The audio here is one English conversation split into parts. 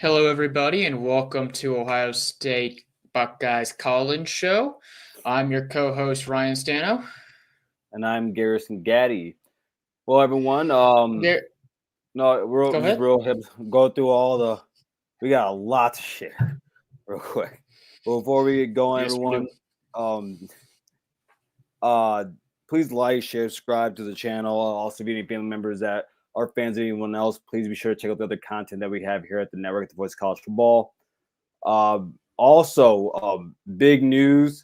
Hello, everybody, and welcome to Ohio State Buckeyes Call-In Show. I'm your co-host, Ryan Stano. And I'm Garrison Gaddy. Well, everyone, There, we're go just ahead. real go through all the. We got a lot to share, real quick. But before we get going, Yes, we do. everyone, uh, please like, share, subscribe to the channel. Also, if you have any family members that are fans of anyone else, please be sure to check out the other content that we have here at the network, The Voice of College Football. Big news.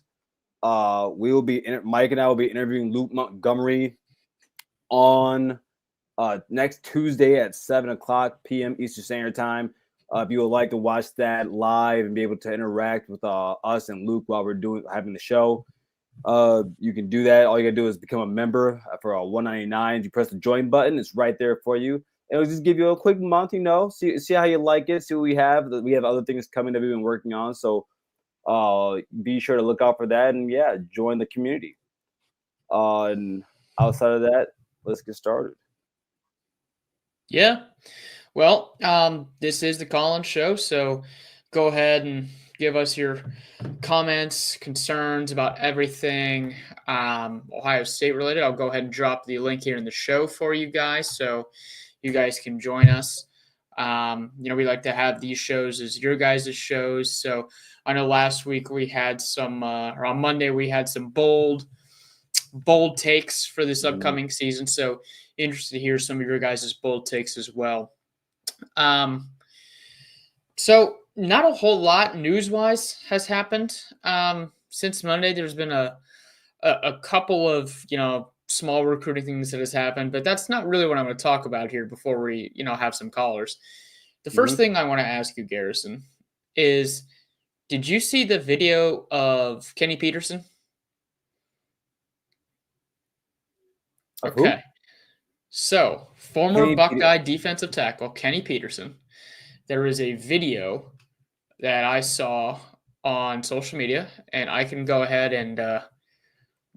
Mike and I will be interviewing Luke Montgomery on next Tuesday at 7:00 p.m. Eastern Standard Time. If you would like to watch that live and be able to interact with us and Luke while we're having the show, you can do that. All you gotta do is become a member for $1.99. You press the join button; it's right there for you. It'll just give you a quick month, see how you like it, see what we have. We have other things coming that we've been working on, so be sure to look out for that and join the community. And outside of that, let's get started. Yeah. Well, this is the Call-In Show, so go ahead and give us your comments, concerns about everything Ohio State related. I'll go ahead and drop the link here in the show for you guys, so you guys can join us. We like to have these shows as your guys' shows. So I know last week we had some, or on Monday we had some bold takes for this upcoming season. So interested to hear some of your guys' bold takes as well. So not a whole lot news-wise has happened since Monday. There's been a couple of small recruiting things that has happened, but that's not really what I'm going to talk about here before we have some callers. The first thing I want to ask you, Garrison, is did you see the video of Kenny Peterson? Okay. So, former Buckeye defensive tackle Kenny Peterson. There is a video that I saw on social media, and I can go ahead and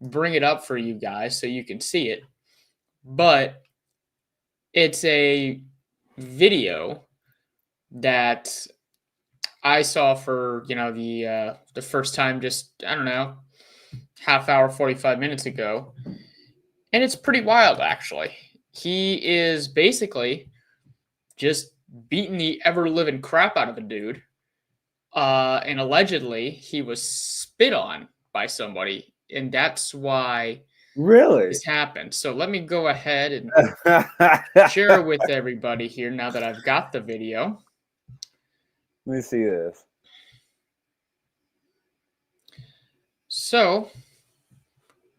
bring it up for you guys so you can see it. But it's a video that I saw for the first time, just I don't know, half hour, 45 minutes ago, and it's pretty wild actually. He is basically just beating the ever living crap out of a dude, and allegedly he was spit on by somebody, and that's why this happened. So let me go ahead and share with everybody here now that I've got the video. Let me see this. So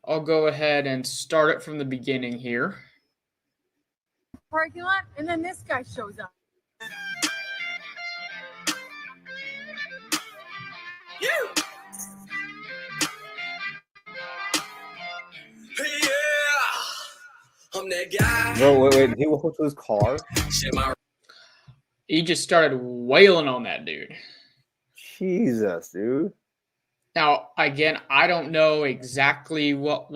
I'll go ahead and start it from the beginning here. Parking lot, and then this guy shows up. I'm that guy. Bro, wait, he walked to his car? He just started wailing on that dude. Jesus, dude. Now, again, I don't know exactly what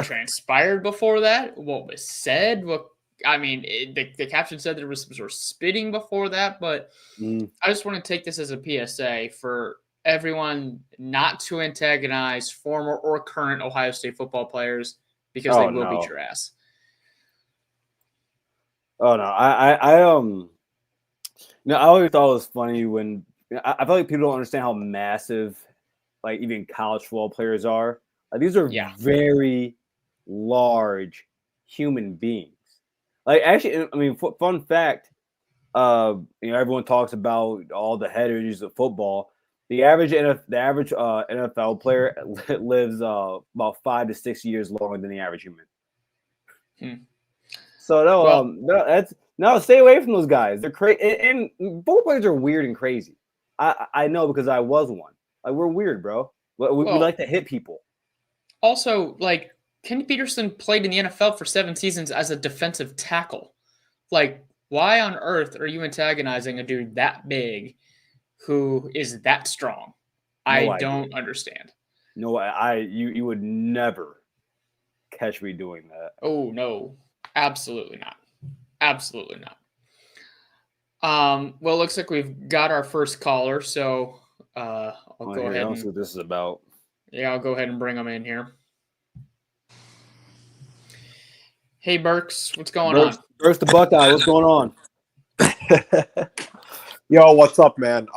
transpired before that, what was said. The caption said there was some sort of spitting before that, but I just want to take this as a PSA for everyone not to antagonize former or current Ohio State football players because they will beat your ass. Oh no, I always thought it was funny when I feel like people don't understand how massive, like, even college football players are. Like, these are very large human beings. Like, actually, I mean, fun fact, everyone talks about all the head injuries of football. The average NFL player lives about 5 to 6 years longer than the average human. So stay away from those guys. They're crazy, and football players are weird and crazy. I know because I was one. Like, we're weird, bro. We like to hit people. Also, like, Kenny Peterson played in the NFL for 7 seasons as a defensive tackle. Like, why on earth are you antagonizing a dude that big who is that strong? I don't understand. No, you would never catch me doing that. Oh, no. Absolutely not. Absolutely not. Well, it looks like we've got our first caller, so I'll go ahead I'll see and what this is about. yeah, I'll go ahead and bring them in here. Hey, Burks, what's going on? Burks the Buckeye, what's going on? Yo, what's up, man?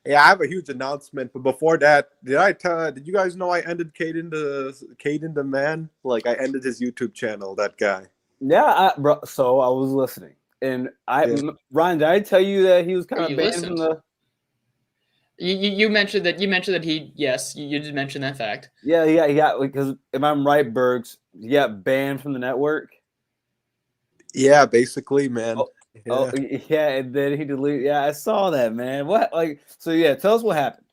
Yeah, I have a huge announcement, but before that, did you guys know I ended Caden the Man? Like, I ended his YouTube channel, that guy. Yeah, bro. So I was listening, and Ryan, did I tell you that he was kind of banned from the? You mentioned that you did mention that fact. Yeah. Because if I'm right, Burks, he got banned from the network. Yeah, basically, man. Yeah, and then he deleted. Yeah, I saw that, man. What? So yeah, tell us what happened.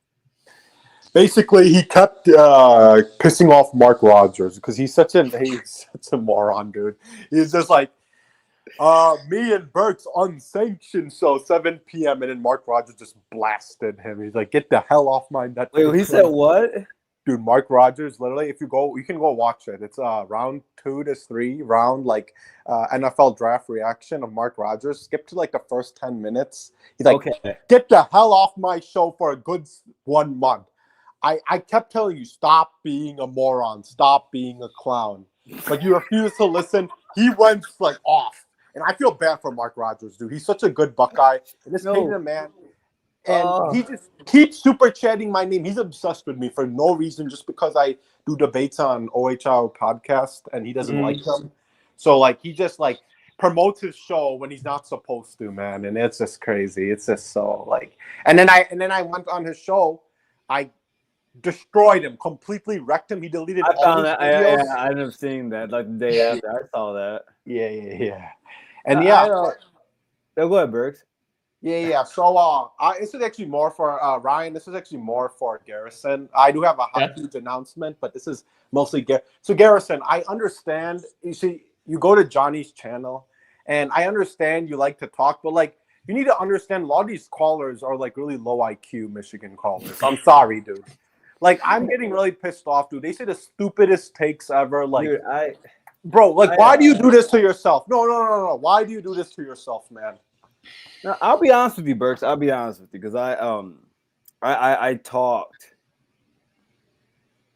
Basically, he kept pissing off Mark Rogers because he's such a moron, dude. He's just like, me and Burks unsanctioned show 7 p.m. and then Mark Rogers just blasted him. He's like, get the hell off my Netflix. Wait, he said what? Dude, Mark Rogers, literally, if you can go watch it. It's round 2 to 3 round, like NFL draft reaction of Mark Rogers. Skip to like the first 10 minutes. He's like, okay, get the hell off my show for a good 1 month. I kept telling you, stop being a moron, stop being a clown. But you refuse to listen. He went like off. And I feel bad for Mark Rogers, dude. He's such a good Buckeye. And this Canadian man. And he just keeps super chatting my name. He's obsessed with me for no reason, just because I do debates on OHL podcast and he doesn't like them. So like he just like promotes his show when he's not supposed to, man. And it's just crazy. It's just so like and then I went on his show. I destroyed him, completely wrecked him. He deleted all his videos. I ended up seeing that like the day after. I saw that. Yeah. And go ahead, Burks. Yeah. So this is actually more for Ryan. This is actually more for Garrison. I do have a huge announcement, but this is mostly So Garrison, I understand. You see, you go to Johnny's channel, and I understand you like to talk, but like you need to understand a lot of these callers are like really low IQ Michigan callers. I'm sorry, dude. Like I'm getting really pissed off, dude. They say the stupidest takes ever. Like, dude, why do you do this to yourself? No. Why do you do this to yourself, man? No, I'll be honest with you, Burks. I'll be honest with you because I talked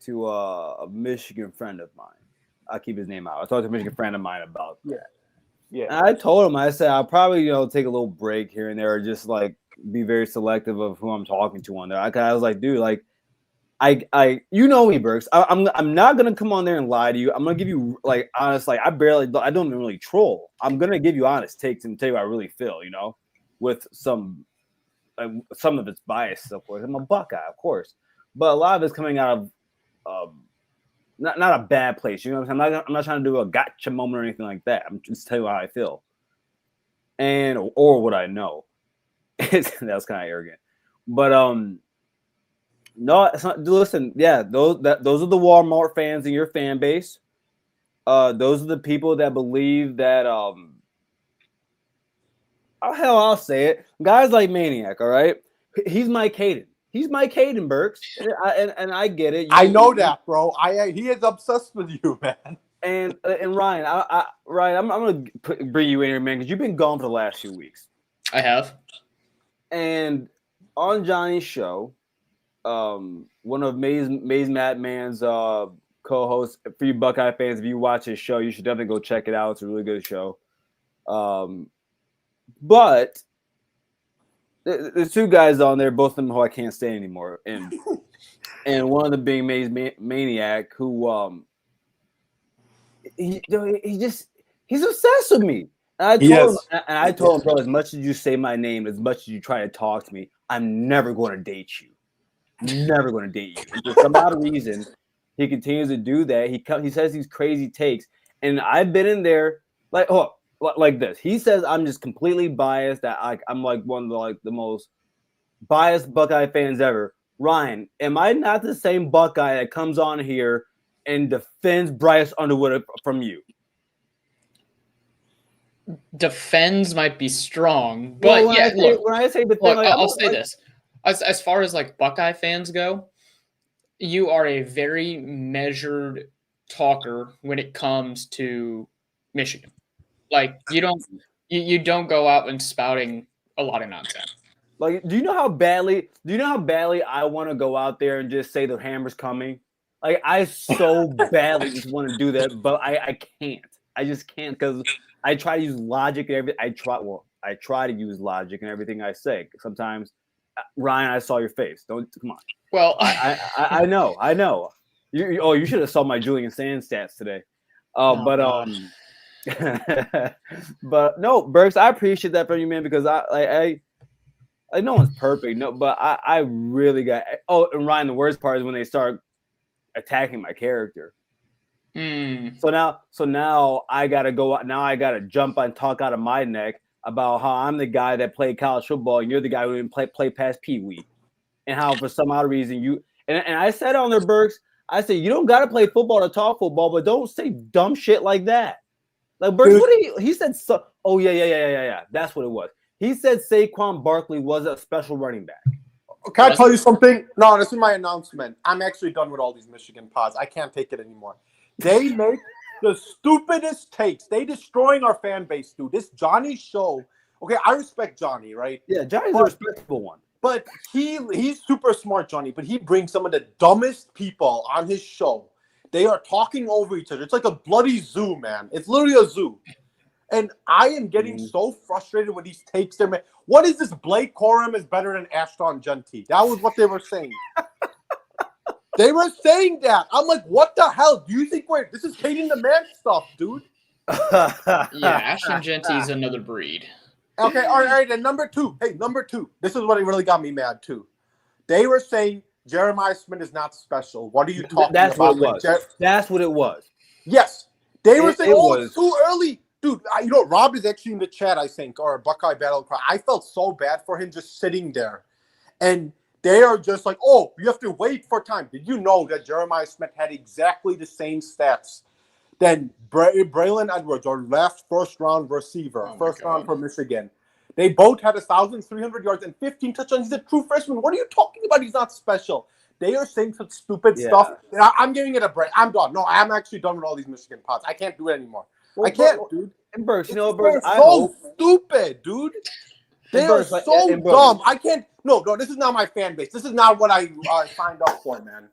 to a Michigan friend of mine. I'll keep his name out. I talked to a Michigan friend of mine about that. Yeah. And I told him, I said, I'll probably take a little break here and there, or just like be very selective of who I'm talking to on there. I was like, dude, like, I you know me, Burks. I'm not gonna come on there and lie to you. I'm gonna give you like honest, like I don't even really troll. I'm gonna give you honest takes and tell you what I really feel, with some of its bias, of course. I'm a Buckeye, of course, but a lot of it's coming out of not a bad place. You know what I'm saying? I'm not trying to do a gotcha moment or anything like that. I'm just telling you how I feel, or what I know. That was kind of arrogant, but no, it's not. Listen, yeah, those are the Walmart fans in your fan base. Those are the people that believe that I'll say it. Guys like Maniac, all right? He's my Caden. He's my Caden, Burks. And I get it. I know that, bro. He is obsessed with you, man. And Ryan, Ryan, I'm gonna bring you in here, man, because you've been gone for the last few weeks. I have. And on Johnny's show, one of Maze Madman's co-hosts. For you Buckeye fans, if you watch his show, you should definitely go check it out. It's a really good show. But there's two guys on there, both of them who I can't stand anymore, and one of them being Maze Maniac, who he's obsessed with me. And I told him, bro, as much as you say my name, as much as you try to talk to me, I'm never going to date you. Never going to date you. And for some odd reason, he continues to do that. He says these crazy takes, and I've been in there like this. He says I'm just completely biased. That I'm like one of the most biased Buckeye fans ever. Ryan, am I not the same Buckeye that comes on here and defends Bryce Underwood from you? Defends might be strong, but when I say defend, I'll say this. As far as like Buckeye fans go, you are a very measured talker when it comes to Michigan. Like you don't You don't go out and spouting a lot of nonsense. Like, do you know how badly I want to go out there and just say the hammer's coming? Like, I so badly just want to do that, but I can't. I just can't because I try to use logic and everything. I try to use logic and everything I say. Sometimes, Ryan, I saw your face. Don't come on. Well, I know. You should have saw my Julian Sands stats today. But no, Burks, I appreciate that from you, man, because I no one's perfect, no, but I really got. Oh, and Ryan, the worst part is when they start attacking my character. So now I gotta go out. Now I gotta jump and talk out of my neck about how I'm the guy that played college football and you're the guy who didn't play past Pee Wee, and how for some odd reason you and I said on their Burks, I said you don't gotta play football to talk football, but don't say dumb shit like that. Like Burks, what did he said? Oh yeah. That's what it was. He said Saquon Barkley was a special running back. Can I tell you something? No, this is my announcement. I'm actually done with all these Michigan pods. I can't take it anymore. They make the stupidest takes. They destroying our fan base, dude. This Johnny show. Okay, I respect Johnny, right? Yeah, Johnny's a respectable one. But he's super smart, Johnny. But he brings some of the dumbest people on his show. They are talking over each other. It's like a bloody zoo, man. It's literally a zoo. And I am getting so frustrated with these takes there, man. What is this? Blake Corum is better than Ashton Genty. That was what they were saying. They were saying that. I'm like, what the hell? Do you think this is hating the man stuff, dude? Yeah, Ashton Genty is another breed. Okay, all right. And number two. Hey, number two. This is what really got me mad, too. They were saying Jeremiah Smith is not special. What are you talking That's about? What it was. That's what it was. Yes. They were saying, it's too early. Dude, Rob is actually in the chat, I think, or Buckeye Battle Cry. I felt so bad for him just sitting there. And they are just like, oh, you have to wait for time. Did you know that Jeremiah Smith had exactly the same stats than Braylon Edwards, our last first-round receiver, round for Michigan? They both had 1,300 yards and 15 touchdowns. He's a true freshman. What are you talking about? He's not special. They are saying such stupid stuff. I'm giving it a break. I'm done. No, I'm actually done with all these Michigan pods. I can't do it anymore. I can't, dude. And Burks, Burks, they're so stupid, dude. They are so dumb. I can't. No, this is not my fan base. This is not what I signed up for, man.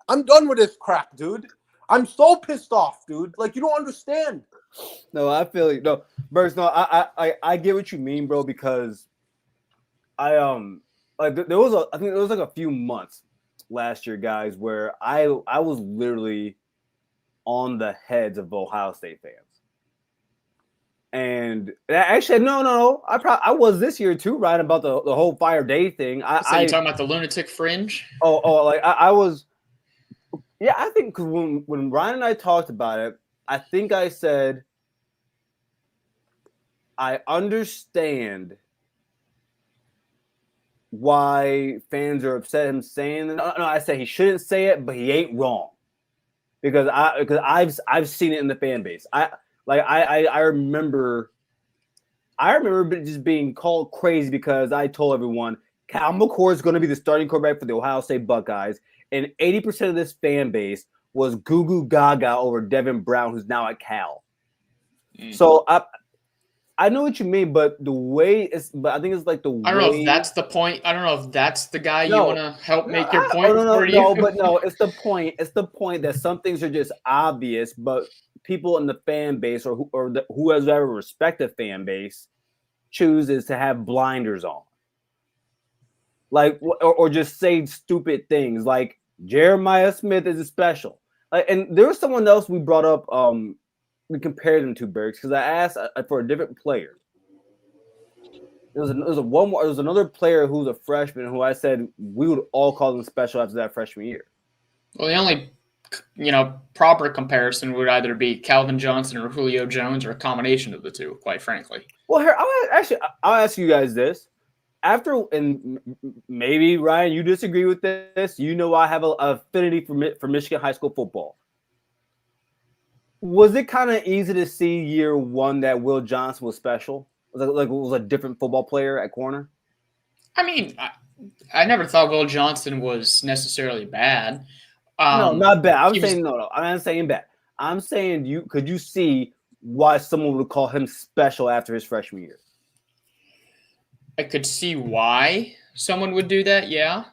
I'm done with this crap, dude. I'm so pissed off, dude. Like, you don't understand. No, I feel you. No, Burks, no, I get what you mean, bro, because I like there was like a few months last year, guys, where I was literally on the heads of Ohio State fans. And actually, no. I was this year too, right? About the whole Fire Day thing. So you're talking about the lunatic fringe? Like I was. Yeah, I think because when Ryan and I talked about it, I think I said, I understand why fans are upset him saying that. No, I said he shouldn't say it, but he ain't wrong. Because I've seen it in the fan base. I remember just being called crazy because I told everyone Cal McCord is going to be the starting quarterback for the Ohio State Buckeyes, and 80% of this fan base was goo goo gaga over Devin Brown, who's now at Cal. Mm-hmm. So I know what you mean, but the way I think it's like the way. I don't know if that's the point. I don't know if that's the guy you want to help make your point. No, it's the point. It's the point that some things are just obvious, but people in the fan base or who has ever respected fan base chooses to have blinders on, like or just say stupid things like Jeremiah Smith is special. And there was someone else we brought up. We compared them to Burks because I asked for a different player. There was another player who was a freshman who I said we would all call them special after that freshman year. Well, the only proper comparison would either be Calvin Johnson or Julio Jones or a combination of the two, quite frankly. Well, here I'll ask you guys this. And maybe Ryan, you disagree with this. I have an affinity for Michigan high school football. Was it kind of easy to see year one that Will Johnson was special? Was a different football player at corner? I mean, I never thought Will Johnson was necessarily bad. No, not bad. I'm saying no. I'm not saying bad. I'm saying could you see why someone would call him special after his freshman year. I could see why someone would do that. Yeah.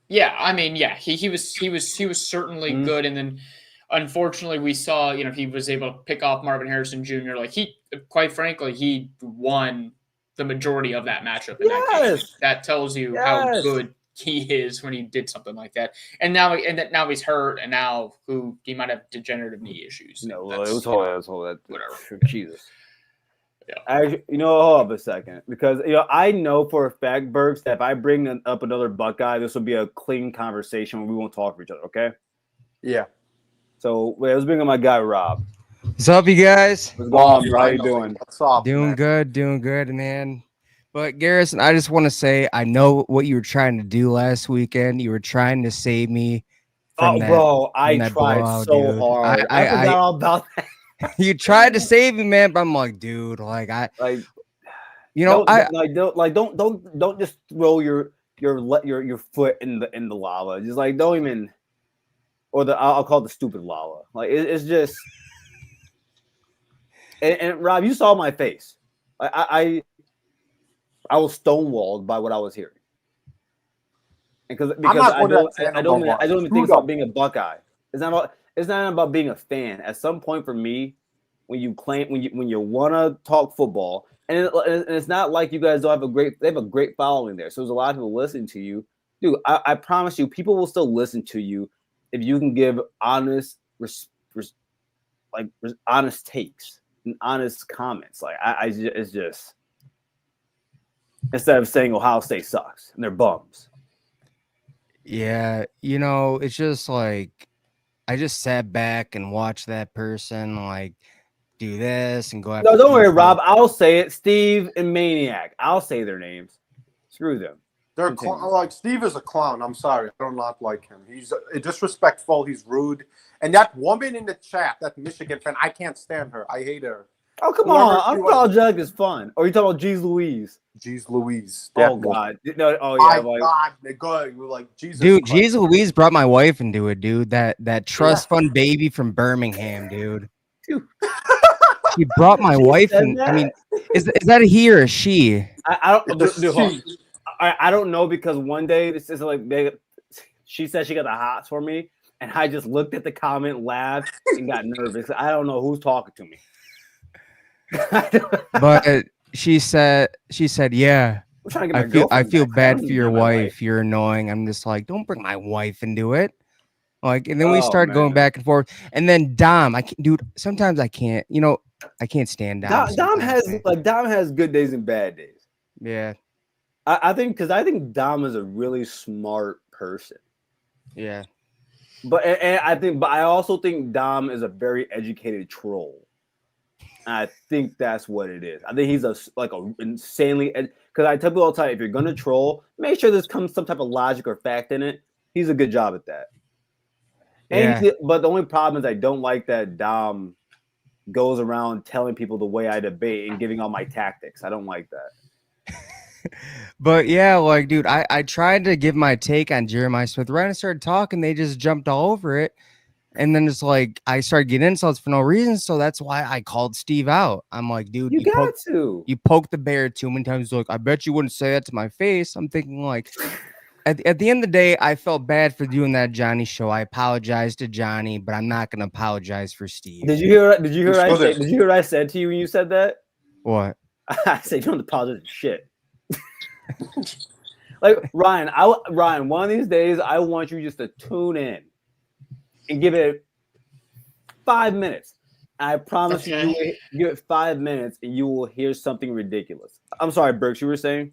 Yeah. I mean, yeah. He was certainly good, and then unfortunately we saw he was able to pick off Marvin Harrison Jr. Like quite frankly, he won the majority of that matchup in that game. That tells you how good he is when he did something like that. And now he's hurt, and now he might have degenerative knee issues. No, well, it was whatever. Jesus. Yeah. Hold up a second, because I know for a fact, Burks, that if I bring up another Buckeye, this will be a clean conversation where we won't talk for each other. Okay? Yeah. So let's bring up my guy Rob. What's up, you guys? What's going on? How you doing? What's up? Doing good, man. But Garrison, I just want to say I know what you were trying to do last weekend. You were trying to save me. Bro, I tried so hard. I forgot all about that. You tried to save me, man, but I'm like, dude, don't just throw your foot in the lava. Just like don't even, or I'll call it the stupid lava. Like it's just. And Rob, you saw my face. I was stonewalled by what I was hearing. Because I don't even think about being a Buckeye. It's not about being a fan. At some point, for me, when you want to talk football, and it's not like you guys don't have they have a great following there. So there's a lot of people listening to you, dude. I promise you, people will still listen to you if you can give honest takes and honest comments. Like it's just instead of saying Ohio State sucks and they're bums. Yeah, it's just like I just sat back and watched that person like do this and go after. No, don't worry, Rob. I'll say it. Steve and Maniac. I'll say their names. Screw them. They're like Steve is a clown. I'm sorry, I do not like him. He's disrespectful. He's rude. And that woman in the chat, that Michigan fan, I can't stand her. I hate her. Oh, come on. Unapologetic is fun. Or you talking about Jeez Louise? Jeez Louise. Oh, God. No, God. They're good. We're like, Jesus. Dude, Jeez Louise brought my wife into it, dude. That trust fund baby from Birmingham, dude. He brought my wife in. I mean, is that a he or a she? I don't know, because one day this is like she said she got the hots for me, and I just looked at the comment, laughed, and got nervous. I don't know who's talking to me. But she said, yeah. I feel bad for your wife. You're annoying. I'm just like, don't bring my wife into it. Like, and then we started going back and forth. And then Dom, sometimes I can't. I can't stand Dom. Dom has good days and bad days. Yeah. I think Dom is a really smart person. Yeah. But I also think Dom is a very educated troll. And I think that's what it is. I think he's a insanely, because I tell people all the time, if you're gonna troll, make sure there's some type of logic or fact in it. He's a good job at that. Yeah. But the only problem is I don't like that Dom goes around telling people the way I debate and giving all my tactics. I don't like that. But yeah, like, dude, I tried to give my take on Jeremiah Smith. Right when I started talking, they just jumped all over it. And then it's like I started getting insults for no reason. So that's why I called Steve out. I'm like, dude, you poked the bear too many times. Like, I bet you wouldn't say that to my face. I'm thinking, like, at the end of the day, I felt bad for doing that Johnny show. I apologized to Johnny, but I'm not gonna apologize for Steve. Did you hear what I said to you when you said that? What? I said you don't apologize for shit. Like, Ryan, one of these days I want you just to tune in and give it 5 minutes. I promise you give it 5 minutes and you will hear something ridiculous. I'm sorry, Burks, you were saying?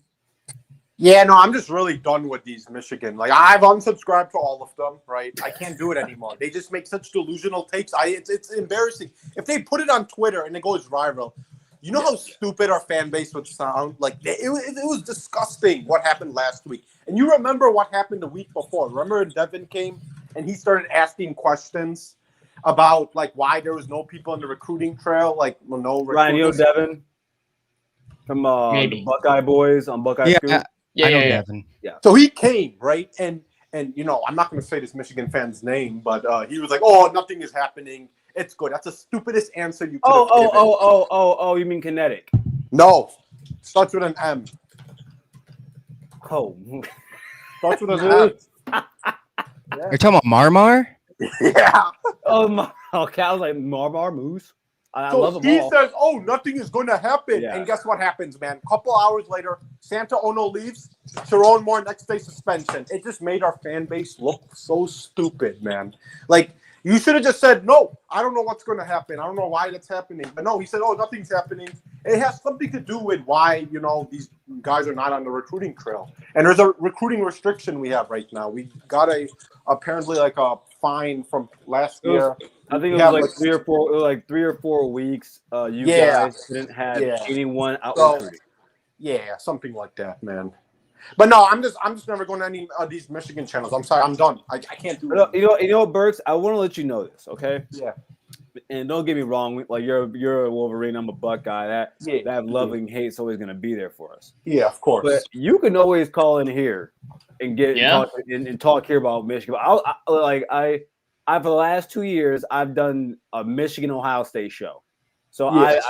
Yeah, no, I'm just really done with these Michigan. Like, I've unsubscribed to all of them, right? I can't do it anymore. They just make such delusional takes. It's embarrassing. If they put it on Twitter and it goes viral, you know how stupid our fan base would sound? Like, it was disgusting what happened last week. And you remember what happened the week before. Remember Devin came and he started asking questions about, like, why there was no people in the recruiting trail? Like, well, no recruiters. Ryan, you know Devin? From the Buckeye Boys on Buckeye School? I know Devin. Yeah. So he came, right? And And I'm not going to say this Michigan fan's name, but he was like, "Oh, nothing is happening. It's good." That's the stupidest answer you could have given. Oh, you mean kinetic? No, starts with an M. Oh, Starts with an M. You're talking about Marmar? Yeah. oh my. Okay, I was like Marmar Moose. I So love them he all. says, "Oh, nothing is going to happen," Yeah. and guess what happens, man? A couple hours later, Santa Ono leaves. Sharon Moore next day suspension. It just made our fan base look so stupid, man. Like you should have just said, "No, I don't know what's going to happen. I don't know why that's happening." But no, he said, "Oh, nothing's happening." It has something to do with why these guys are not on the recruiting trail, and there's a recruiting restriction we have right now. We got apparently like a fine from last year. I think it was like 3 or 4. It was like 3 or 4 weeks. You guys didn't have anyone out recruiting. Yeah, something like that, man. But no, I'm just never going to any of these Michigan channels. I'm sorry, I'm done. I can't do it. You know, Burks. I want to let you know this, okay? Yeah. And don't get me wrong. Like you're a Wolverine. I'm a Buckeye. That love and hate's always going to be there for us. Yeah, of course. But you can always call in here and talk here about Michigan. I for the last 2 years I've done a Michigan Ohio State show, so Yes.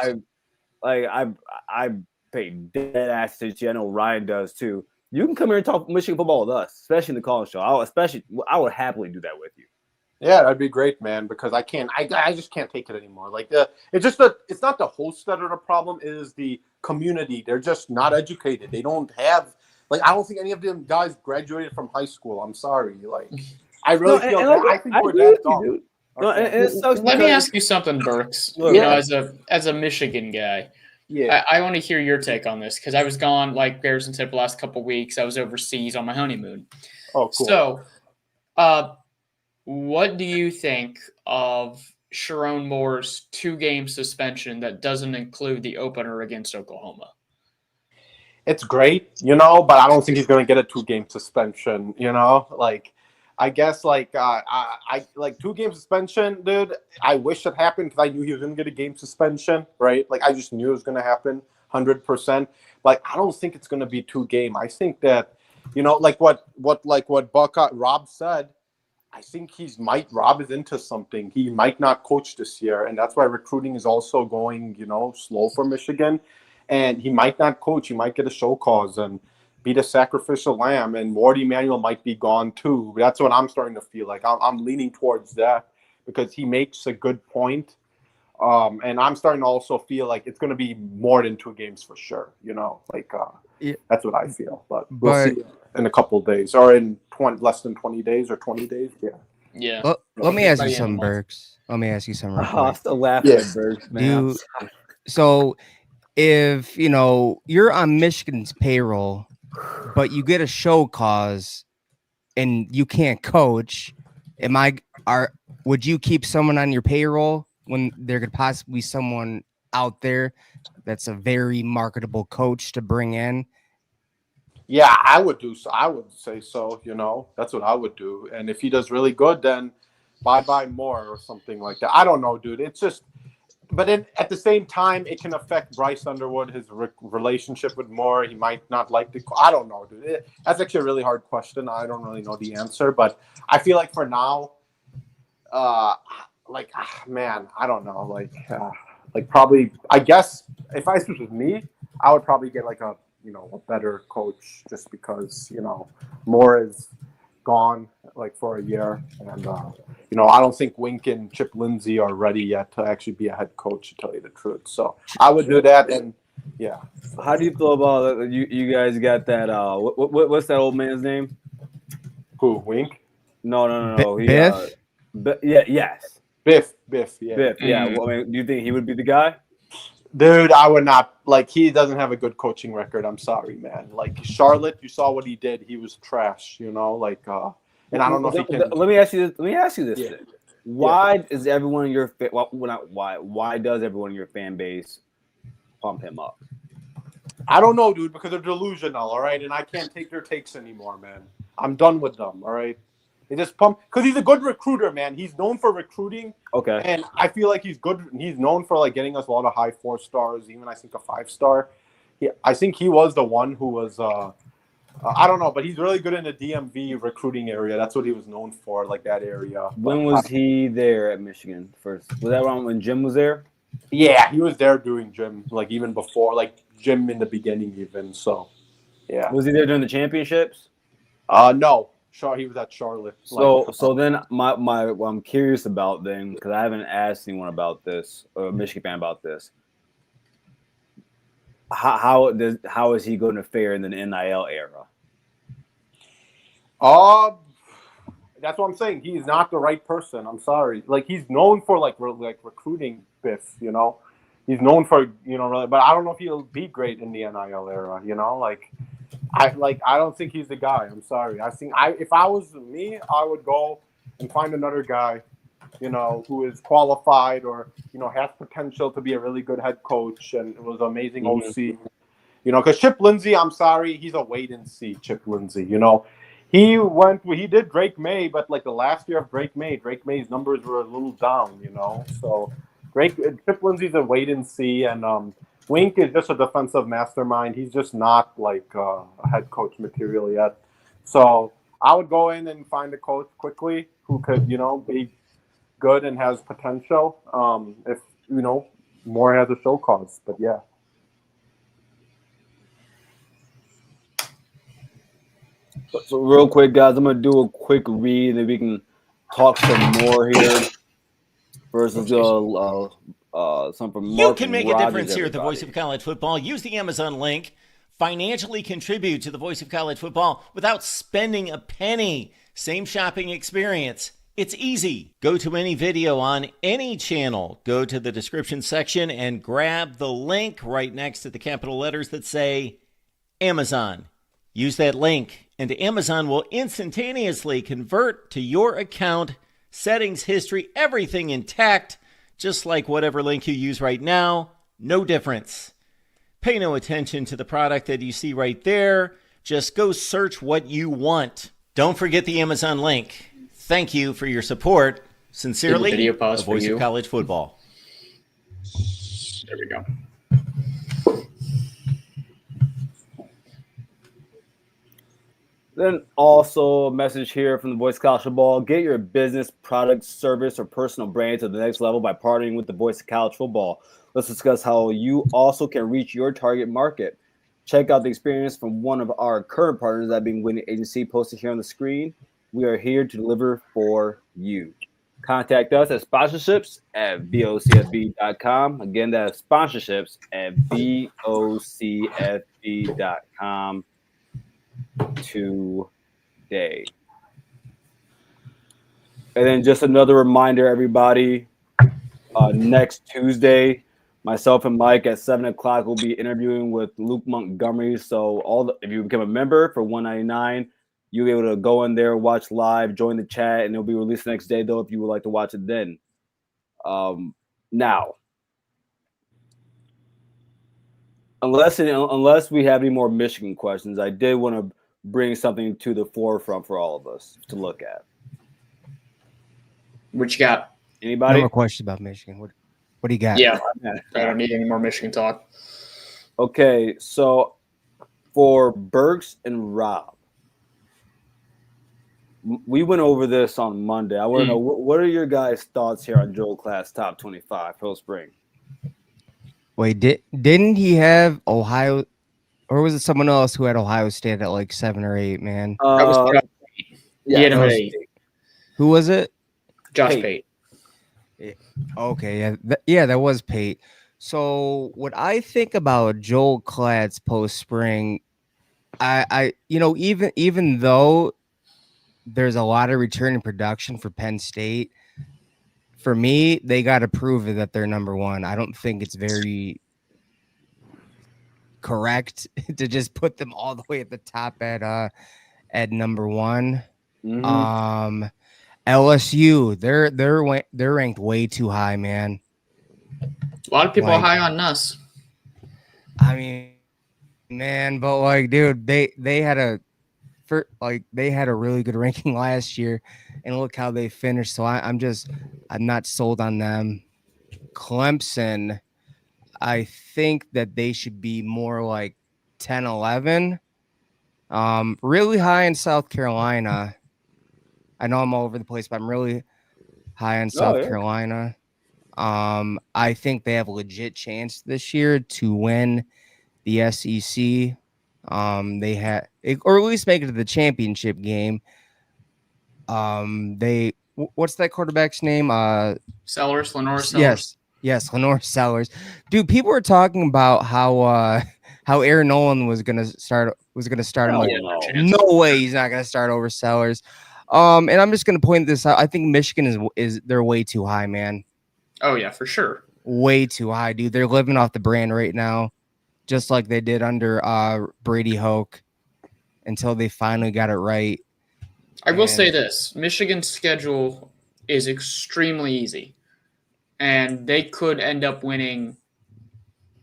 I pay dead ass to you. I know Ryan does too. You can come here and talk Michigan football with us, especially in the college show. I would happily do that with you. Yeah, that'd be great, man. Because I just can't take it anymore. Like it's not the hosts that are the problem. It is the community. They're just not educated. They don't have I don't think any of them guys graduated from high school. I'm sorry, I really feel that. I think we're that dumb. Dude. No, it sucks. Let me ask you something, Burks. As a Michigan guy, I want to hear your take on this because I was gone, like Garrison said, the last couple of weeks. I was overseas on my honeymoon. Oh, cool. So, what do you think of Sharon Moore's 2-game suspension that doesn't include the opener against Oklahoma? It's great, but I don't think he's going to get a 2-game suspension. I guess I 2-game suspension, dude. I wish it happened because I knew he was going to get a game suspension, right? I just knew it was going to happen 100%. I don't think it's going to be 2-game. I think that, what Rob said. I think Rob is into something. He might not coach this year, and that's why recruiting is also going, slow for Michigan. And he might not coach. He might get a show cause and be the sacrificial lamb. And Wardy Emanuel might be gone too. That's what I'm starting to feel like. I'm leaning towards that because he makes a good point. And I'm starting to also feel like it's going to be more than 2 games for sure. That's what I feel. But we'll see in a couple of days or in less than 20 days or 20 days. Yeah. Yeah. Let me ask you something, Burks. Let me ask you something. I'm still laughing at Burks, man. So if you're on Michigan's payroll, but you get a show cause and you can't coach, would you keep someone on your payroll when there could possibly be someone out there that's a very marketable coach to bring in? Yeah, I would do so. I would say so. That's what I would do. And if he does really good, then bye Moore or something like that. I don't know, dude. It's just. But at the same time, it can affect Bryce Underwood, his relationship with Moore. He might not like the. I don't know, dude. That's actually a really hard question. I don't really know the answer, but I feel like for now, man, I don't know. Probably, I guess if this was me, I would probably get a better coach just because Moore is gone for a year, and I don't think Wink and Chip Lindsey are ready yet to actually be a head coach, to tell you the truth. So I would do that, and yeah. How do you feel about you guys got that? What's that old man's name? Who, Wink? No. Biff. Yes. Biff. Yeah. Biff. Yeah. Well, do you think he would be the guy? Dude, I would not. He doesn't have a good coaching record. I'm sorry, man. Charlotte, you saw what he did. He was trash, and I don't know if he can. Let me ask you this. Yeah. Why is everyone in your why does everyone in your fan base pump him up? I don't know, dude, because they're delusional, all right? And I can't take their takes anymore, man. I'm done with them, all right? They just pump because he's a good recruiter, man. He's known for recruiting. Okay. And I feel like he's good. He's known for getting us a lot of high 4 stars, even I think a 5-star. I think he was the one who was I don't know, but he's really good in the DMV recruiting area. That's what he was known for, like that area. When was he there at Michigan first? Was that around when Jim was there? Yeah, he was there doing gym, like even before, like gym in the beginning, even. So, yeah. Was he there during the championships? No, he was at Charlotte. So then what I'm curious about then, because I haven't asked anyone about this or a Michigan fan about this. How is he going to fare in the NIL era? That's what I'm saying. He's not the right person. I'm sorry. Like he's known for like recruiting biff, you know. He's known for really, but I don't know if he'll be great in the NIL era. You know, I don't think he's the guy. I'm sorry. If I was me, I would go and find another guy, who is qualified or has potential to be a really good head coach and was an amazing OC. Because Chip Lindsey, I'm sorry, he's a wait and see. Chip Lindsey, he did Drake May, but like the last year of Drake May's numbers were a little down. So Chip Lindsey's a wait and see, and Wink is just a defensive mastermind. He's just not like a head coach material yet. So I would go in and find a coach quickly who could, be good and has potential. If more has a show cause, but yeah. So real quick, guys, I'm gonna do a quick read, and then we can talk some more here. Versus some from You can make a difference here at the Voice of College Football. Use the Amazon link. Financially contribute to the Voice of College Football without spending a penny. Same shopping experience. It's easy. Go to any video on any channel. Go to the description section and grab the link right next to the capital letters that say Amazon. Use that link, and Amazon will instantaneously convert to your account, settings, history, everything intact, just like whatever link you use right now. No difference. Pay no attention to the product that you see right there. Just go search what you want. Don't forget the Amazon link. Thank you for your support. Sincerely, the Voice of College Football. There we go. Then also a message here from the Voice of College Football. Get your business, product, service, or personal brand to the next level by partnering with the Voice of College Football. Let's discuss how you also can reach your target market. Check out the experience from one of our current partners, that being Winning Agency, posted here on the screen. We are here to deliver for you. Contact us at sponsorships at vocfb.com. Again, that's sponsorships at vocfb.com today. And then just another reminder, everybody, next Tuesday, myself and Mike at 7 o'clock will be interviewing with Luke Montgomery. So if you become a member for $199, you'll be able to go in there, watch live, join the chat, and it'll be released the next day, though, if you would like to watch it then. Now, unless we have any more Michigan questions, I did want to bring something to the forefront for all of us to look at. What you got? Anybody? No more questions about Michigan. What do you got? Yeah, I don't need any more Michigan talk. Okay, so for Burks and Rob, we went over this on Monday. I want to know, what are your guys' thoughts here on Joel Klatt's top 25 Pearl Spring? Wait, didn't he have Ohio, or was it someone else who had Ohio State at like 7 or 8, man? That was Josh Pate. Yeah, He had him at 8. Who was it? Josh Pate. Okay, that was Pate. So what I think about Joel Klatt's post spring, I even though there's a lot of returning production for Penn State, for me, they got to prove that they're number one. I don't think it's very correct to just put them all the way at the top at number one. Mm-hmm. LSU, they're ranked way too high, man. A lot of people are high on Nuss. I mean, man, but like, dude, they had a really good ranking last year, and look how they finished. So I'm not sold on them. Clemson, I think that they should be more like 10, 11. Really high in South Carolina. I know I'm all over the place, but I'm really high in South Carolina. I think they have a legit chance this year to win the SEC. They had, or at least make it to the championship game. What's that quarterback's name? Sellers, Lenore Sellers. Yes, Lenore Sellers. Dude, people were talking about how Aaron Nolan was gonna start. I'm like, no way, he's not gonna start over Sellers. And I'm just gonna point this out. I think Michigan is they're way too high, man. Oh yeah, for sure. Way too high, dude. They're living off the brand right now, just like they did under Brady Hoke until they finally got it right. I will say this: Michigan's schedule is extremely easy, and they could end up winning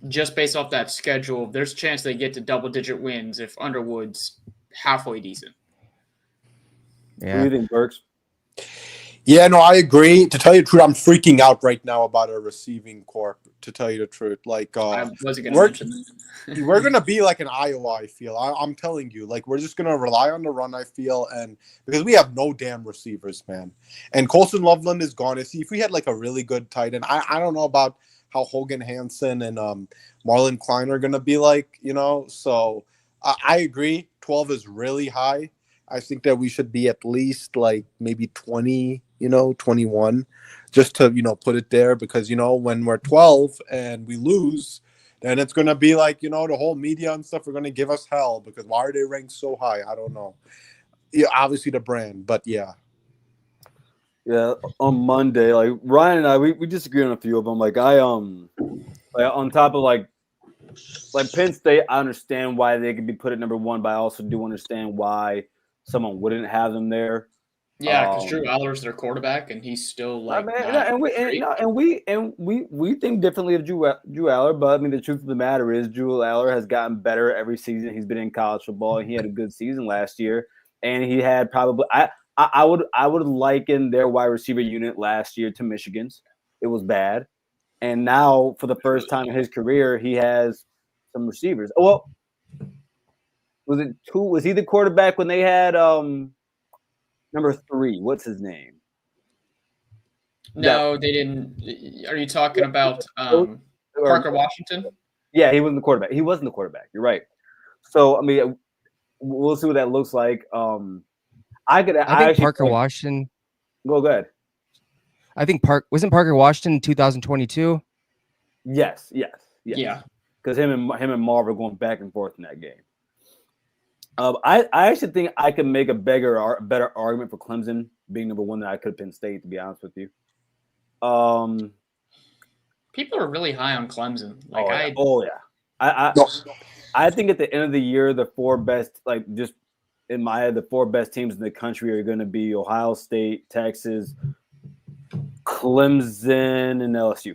just based off that schedule. There's a chance they get to double-digit wins if Underwood's halfway decent. Yeah. What do you think, Burks? Yeah, no, I agree. To tell you the truth, I'm freaking out right now about our receiving corp. To tell you the truth, like I wasn't going to mention that. We're gonna be like an Iowa. I feel. I'm telling you, like we're just gonna rely on the run. I feel, and because we have no damn receivers, man. And Colson Loveland is gone. See, if we had like a really good tight end, I don't know about how Hogan Hansen and Marlon Klein are gonna be like, So I agree. 12 is really high. I think that we should be at least like maybe 20, 21, just to, put it there because, when we're 12 and we lose, then it's going to be like, the whole media and stuff are going to give us hell because why are they ranked so high? I don't know. Yeah, obviously the brand, but yeah. Yeah, on Monday, like Ryan and I, we disagree on a few of them. Like on top of like Penn State, I understand why they could be put at number one, but I also do understand why someone wouldn't have them there. Yeah, because Drew Aller's their quarterback, and he's still like. We think differently of Drew Aller, but I mean the truth of the matter is Drew Aller has gotten better every season he's been in college football, and he had a good season last year, and he had probably I would liken their wide receiver unit last year to Michigan's. It was bad, and now for the first time in his career, he has some receivers. Well, was it two? Was he the quarterback when they had number 3? What's his name? No, they didn't. Are you talking about Parker Washington? Yeah, he wasn't the quarterback. He wasn't the quarterback. You're right. So I mean, we'll see what that looks like. I think Parker Washington. Go ahead. I think wasn't Parker Washington 2022? Yes. Yeah. Because him and Marv are going back and forth in that game. I actually think I could make a better argument for Clemson being number one than I could have Penn State, to be honest with you. People are really high on Clemson. Like I think at the end of the year, the 4 best, like just in my head, the 4 best teams in the country are going to be Ohio State, Texas, Clemson, and LSU.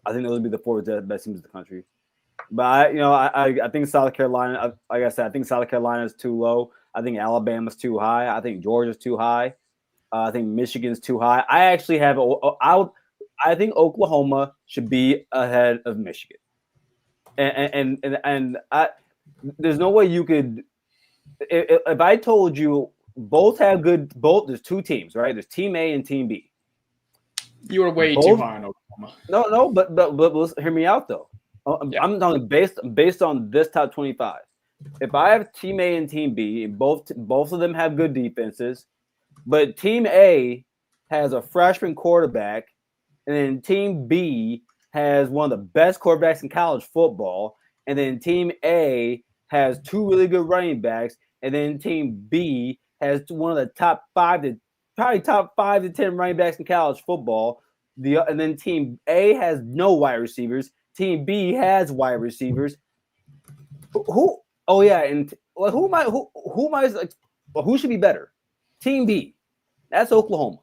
I think those would be the 4 best teams in the country. But I think South Carolina, like I said, I think South Carolina is too low. I think Alabama's too high. I think Georgia's too high. I think Michigan's too high. I actually have I think Oklahoma should be ahead of Michigan. And there's no way you could. If I told you there's 2 teams, right? There's Team A and Team B. You were way too high on Oklahoma. No, but listen, hear me out though. Yeah. I'm talking based on this top 25. If I have Team A and Team B, and both of them have good defenses, but Team A has a freshman quarterback, and then Team B has one of the best quarterbacks in college football, and then Team A has 2 really good running backs, and then Team B has one of the top 5 to 10 running backs in college football. And then Team A has no wide receivers. Team B has wide receivers. Who? Oh yeah, and who should be better? Team B. That's Oklahoma.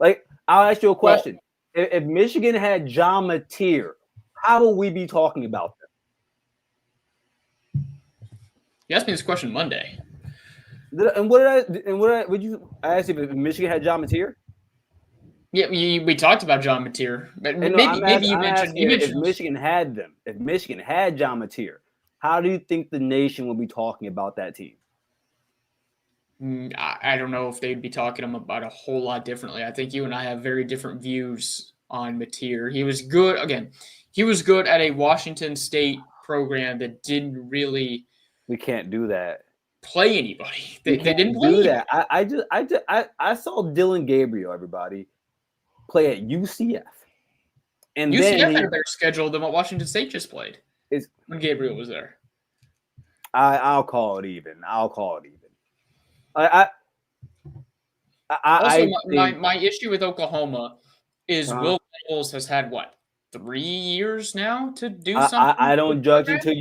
Like, I'll ask you a question. If Michigan had John Mateer, how would we be talking about them? You asked me this question Monday. Would you ask if Michigan had John Mateer? Yeah, we talked about John Mateer, but maybe you mentioned if Michigan had them. If Michigan had John Mateer, how do you think the nation will be talking about that team? I don't know if they'd be talking about a whole lot differently. I think you and I have very different views on Mateer. He was good. Again, he was good at a Washington State program that didn't really. We can't do that. Play anybody. They didn't do play that. I saw Dylan Gabriel, everybody, play at UCF. And UCF then had a better schedule than what Washington State just played when Gabriel was there. I'll call it even. My issue with Oklahoma is Will Venables has had what 3 years now to do something. I don't judge until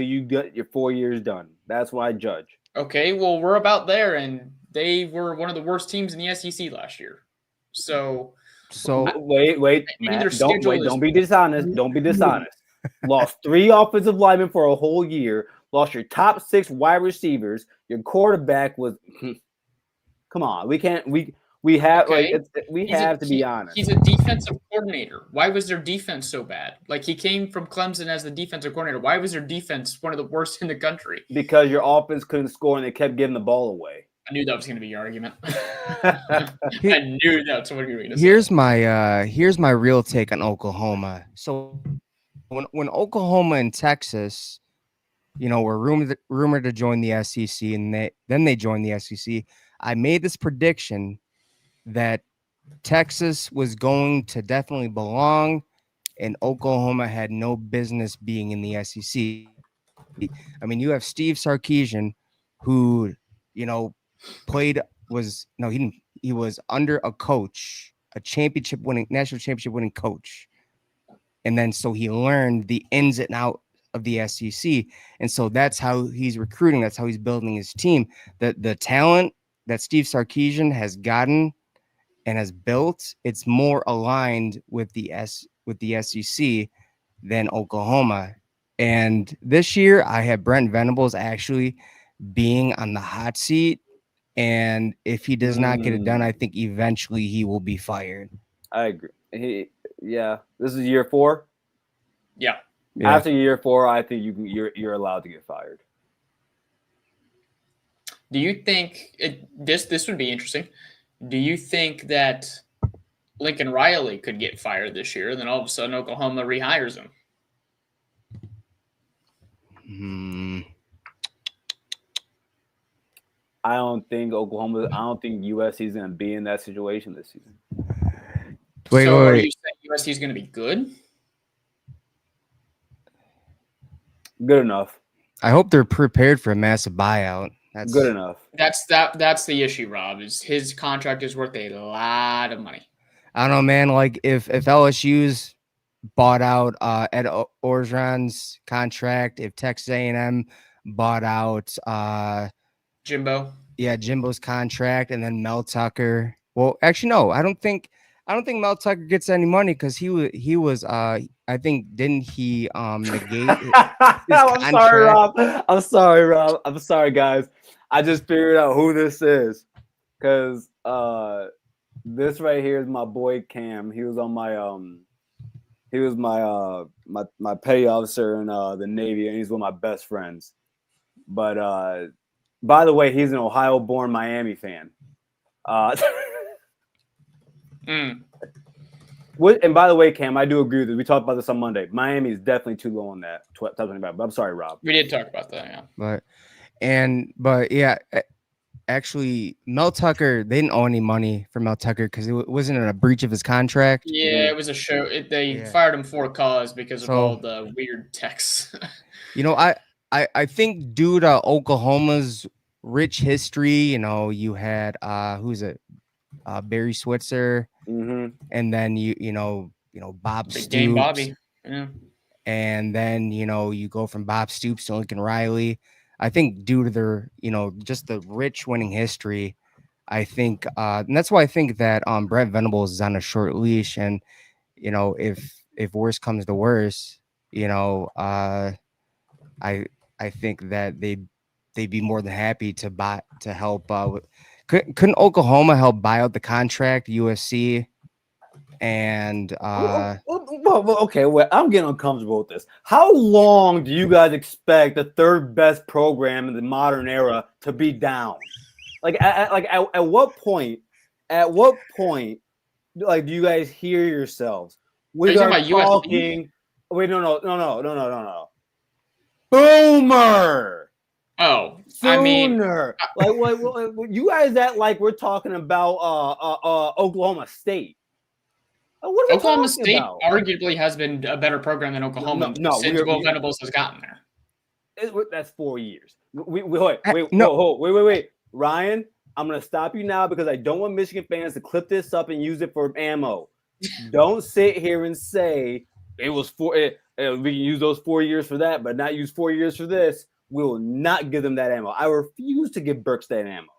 you get your 4 years done. That's why I judge. Okay, well we're about there, and they were one of the worst teams in the SEC last year. So wait, Matt, don't be dishonest. Don't be dishonest. Lost 3 offensive linemen for a whole year. Lost your top 6 wide receivers. Your quarterback was. Come on, we can't. We have to be honest. He's a defensive coordinator. Why was their defense so bad? Like, he came from Clemson as the defensive coordinator. Why was their defense one of the worst in the country? Because your offense couldn't score and they kept giving the ball away. I knew that was going to be your argument. I knew that's what you were going to say. Here's my real take on Oklahoma. So when Oklahoma and Texas, were rumored to join the SEC, and then they joined the SEC, I made this prediction that Texas was going to definitely belong, and Oklahoma had no business being in the SEC. I mean, you have Steve Sarkisian, who, he was under a coach, a national championship winning coach. And then so he learned the ins and outs of the SEC. And so that's how he's recruiting. That's how he's building his team. The talent that Steve Sarkisian has gotten and has built, it's more aligned with the SEC than Oklahoma. And this year I have Brent Venables actually being on the hot seat. And if he does not get it done, I think eventually he will be fired. I agree. This is year 4. Yeah. After year 4, I think you're allowed to get fired. Do you think this would be interesting? Do you think that Lincoln Riley could get fired this year, and then all of a sudden Oklahoma rehires him? I don't think USC is going to be in that situation this season. Wait. Are you saying USC is going to be good? Good enough. I hope they're prepared for a massive buyout. That's good enough. That's the issue, Rob. Is his contract is worth a lot of money. I don't know, man. Like if LSU's bought out Ed Orgeron's contract, if Texas A&M bought out Jimbo. Yeah, Jimbo's contract, and then Mel Tucker. Well, actually, no, I don't think Mel Tucker gets any money because he was I think didn't he negate I'm sorry, Rob. I'm sorry, guys. I just figured out who this is because this right here is my boy Cam. He was on my petty officer in the Navy, and he's one of my best friends. But by the way, he's an Ohio-born Miami fan. And by the way, Cam, I do agree with you. We talked about this on Monday. Miami is definitely too low on that top 25. But I'm sorry, Rob. We did talk about that, yeah. But yeah, actually, Mel Tucker, they didn't owe any money for Mel Tucker because it wasn't a breach of his contract. Yeah, it was a show. They fired him for a cause because of all the weird texts. I think due to Oklahoma's rich history, you had who's it? Barry Switzer, and then you know Bob Stoops, Game Bobby, yeah. And then you go from Bob Stoops to Lincoln Riley. I think due to their just the rich winning history, I think and that's why I think that Brent Venables is on a short leash, and if worse comes to worse, I think that they'd be more than happy to help. Couldn't Oklahoma help buy out the contract USC and okay, well, I'm getting uncomfortable with this. How long do you guys expect the third best program in the modern era to be down? At what point? At what point? Like, do you guys hear yourselves? We are talking. Wait, no. Boomer. Oh, Sooner. I mean, like what you guys act like we're talking about Oklahoma State. What Oklahoma State about? Arguably has been a better program than Oklahoma since Will Venables has gotten there. That's 4 years. Wait. Ryan, I'm going to stop you now because I don't want Michigan fans to clip this up and use it for ammo. Don't sit here and say it was we can use those 4 years for that, but not use 4 years for this. We will not give them that ammo. I refuse to give Burks that ammo.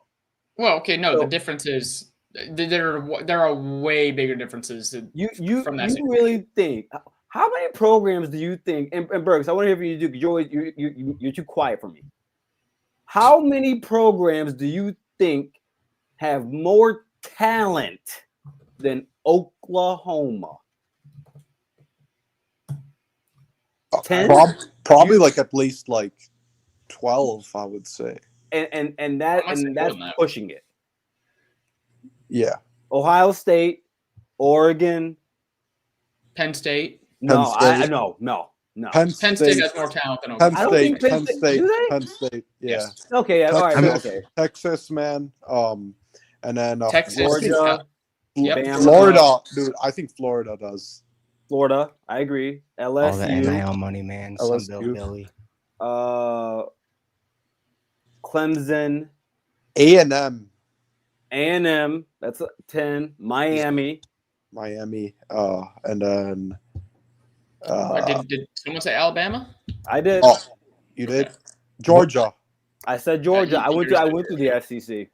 Well, okay, no, the difference is there are way bigger differences. You really think? How many programs do you think? And Burks, I want to hear from you. You're too quiet for me. How many programs do you think have more talent than Oklahoma? 10? Probably like at least like 12, I would say. And that's pushing it. Yeah. Ohio State, Oregon, Penn State. No. Penn State has more talent than Oklahoma. Penn State. Yeah. Yes. Okay. Yeah. All right. Okay. Texas, man. And then Texas, Georgia. Florida, dude. I think Florida does. Florida, I agree. LSU. All the NIL money, man. LSU. Billy. Clemson. A&M. That's 10. Miami. And then. Did someone say Alabama? I did. Oh, you did. Okay. Georgia. I said Georgia. I went to the SEC.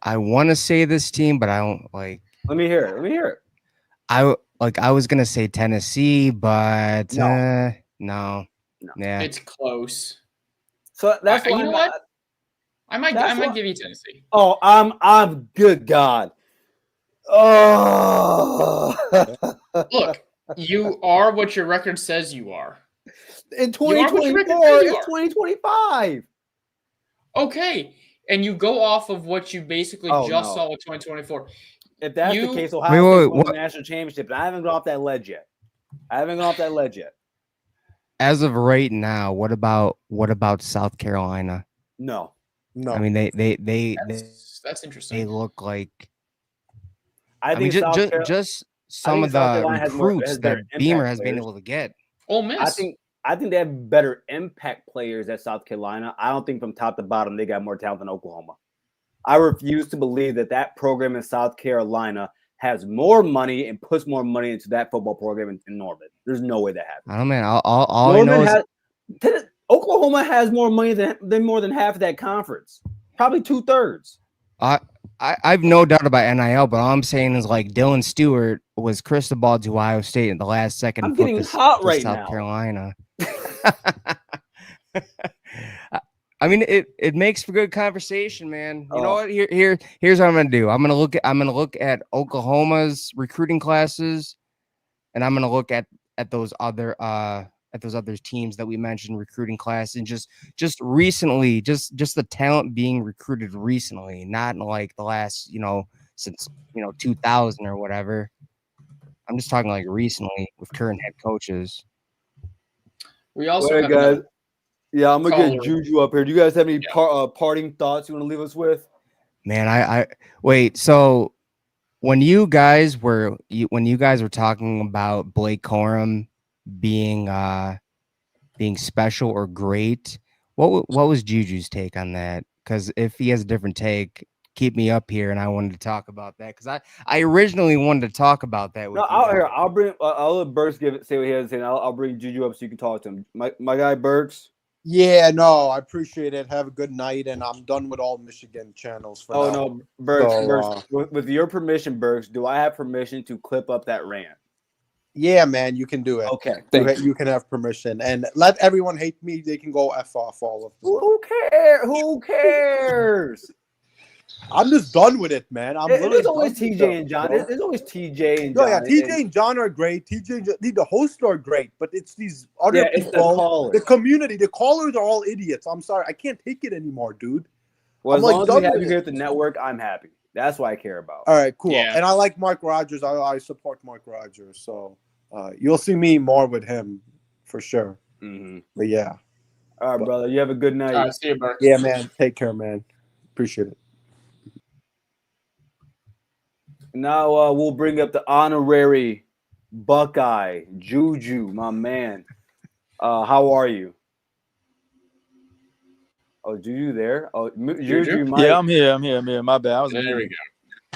I want to say this team, but I don't like. Let me hear it. I was gonna say Tennessee, but no. Yeah, it's close. So that's you know what? I might give you Tennessee. Oh, I'm good God. Oh, look, you are what your record says you are. In 2024, it's 2025. Okay, and you go off of what you basically saw with 2024. If that's the case, Ohio State won the national championship, and I haven't gone off that ledge yet. As of right now, what about South Carolina? No. I mean, that's interesting. They look like. I think just some of the recruits that Beamer has been able to get. Ole Miss. I think they have better impact players at South Carolina. I don't think from top to bottom they got more talent than Oklahoma. I refuse to believe that program in South Carolina has more money and puts more money into that football program in Norman. There's no way that happens. I don't know, man. All I know is Oklahoma has more money than more than half of that conference. Probably 2/3. I've no doubt about NIL, but all I'm saying is like Dylan Stewart was crystal ball to Ohio State in the last second. I'm getting hot right now. South Carolina. I mean, it makes for good conversation, man. You know what? Here's what I'm gonna do. I'm gonna look at Oklahoma's recruiting classes, and I'm gonna look at those other teams that we mentioned recruiting class, and just recently, just the talent being recruited recently, not in like the last since 2000 or whatever. I'm just talking like recently with current head coaches. We also have guys. Yeah, I'm gonna get Juju up here. Do you guys have any parting thoughts you want to leave us with? Man, I wait. So when you guys were talking about Blake Corum being special or great, what was Juju's take on that? Because if he has a different take, keep me up here, and I wanted to talk about that because I originally wanted to talk about that. I'll let Burks say what he has to say. And I'll bring Juju up so you can talk to him. My guy Burks. Yeah, no, I appreciate it. Have a good night, and I'm done with all Michigan channels for now. No, Burks, with your permission, Burks, do I have permission to clip up that rant? Yeah, man, you can do it. Okay, you can have permission, and let everyone hate me. They can go F off all of them. Who cares? I'm just done with it, man. It's always TJ and John. It's always TJ and John. Yeah, TJ and John are great. The hosts are great, but it's these other people, the community, the callers are all idiots. I'm sorry, I can't take it anymore, dude. Well, as long as we have you here at the network, I'm happy. That's what I care about. All right, cool. Yeah. And I like Mark Rogers. I support Mark Rogers, so you'll see me more with him for sure. Mm-hmm. But yeah. All right, brother. You have a good night. All right, see you, Burks. Yeah, man. Take care, man. Appreciate it. Now we'll bring up the honorary Buckeye, Juju, my man. How are you? Oh, Juju there? Oh, Juju, yeah, I'm here. My bad. There we go.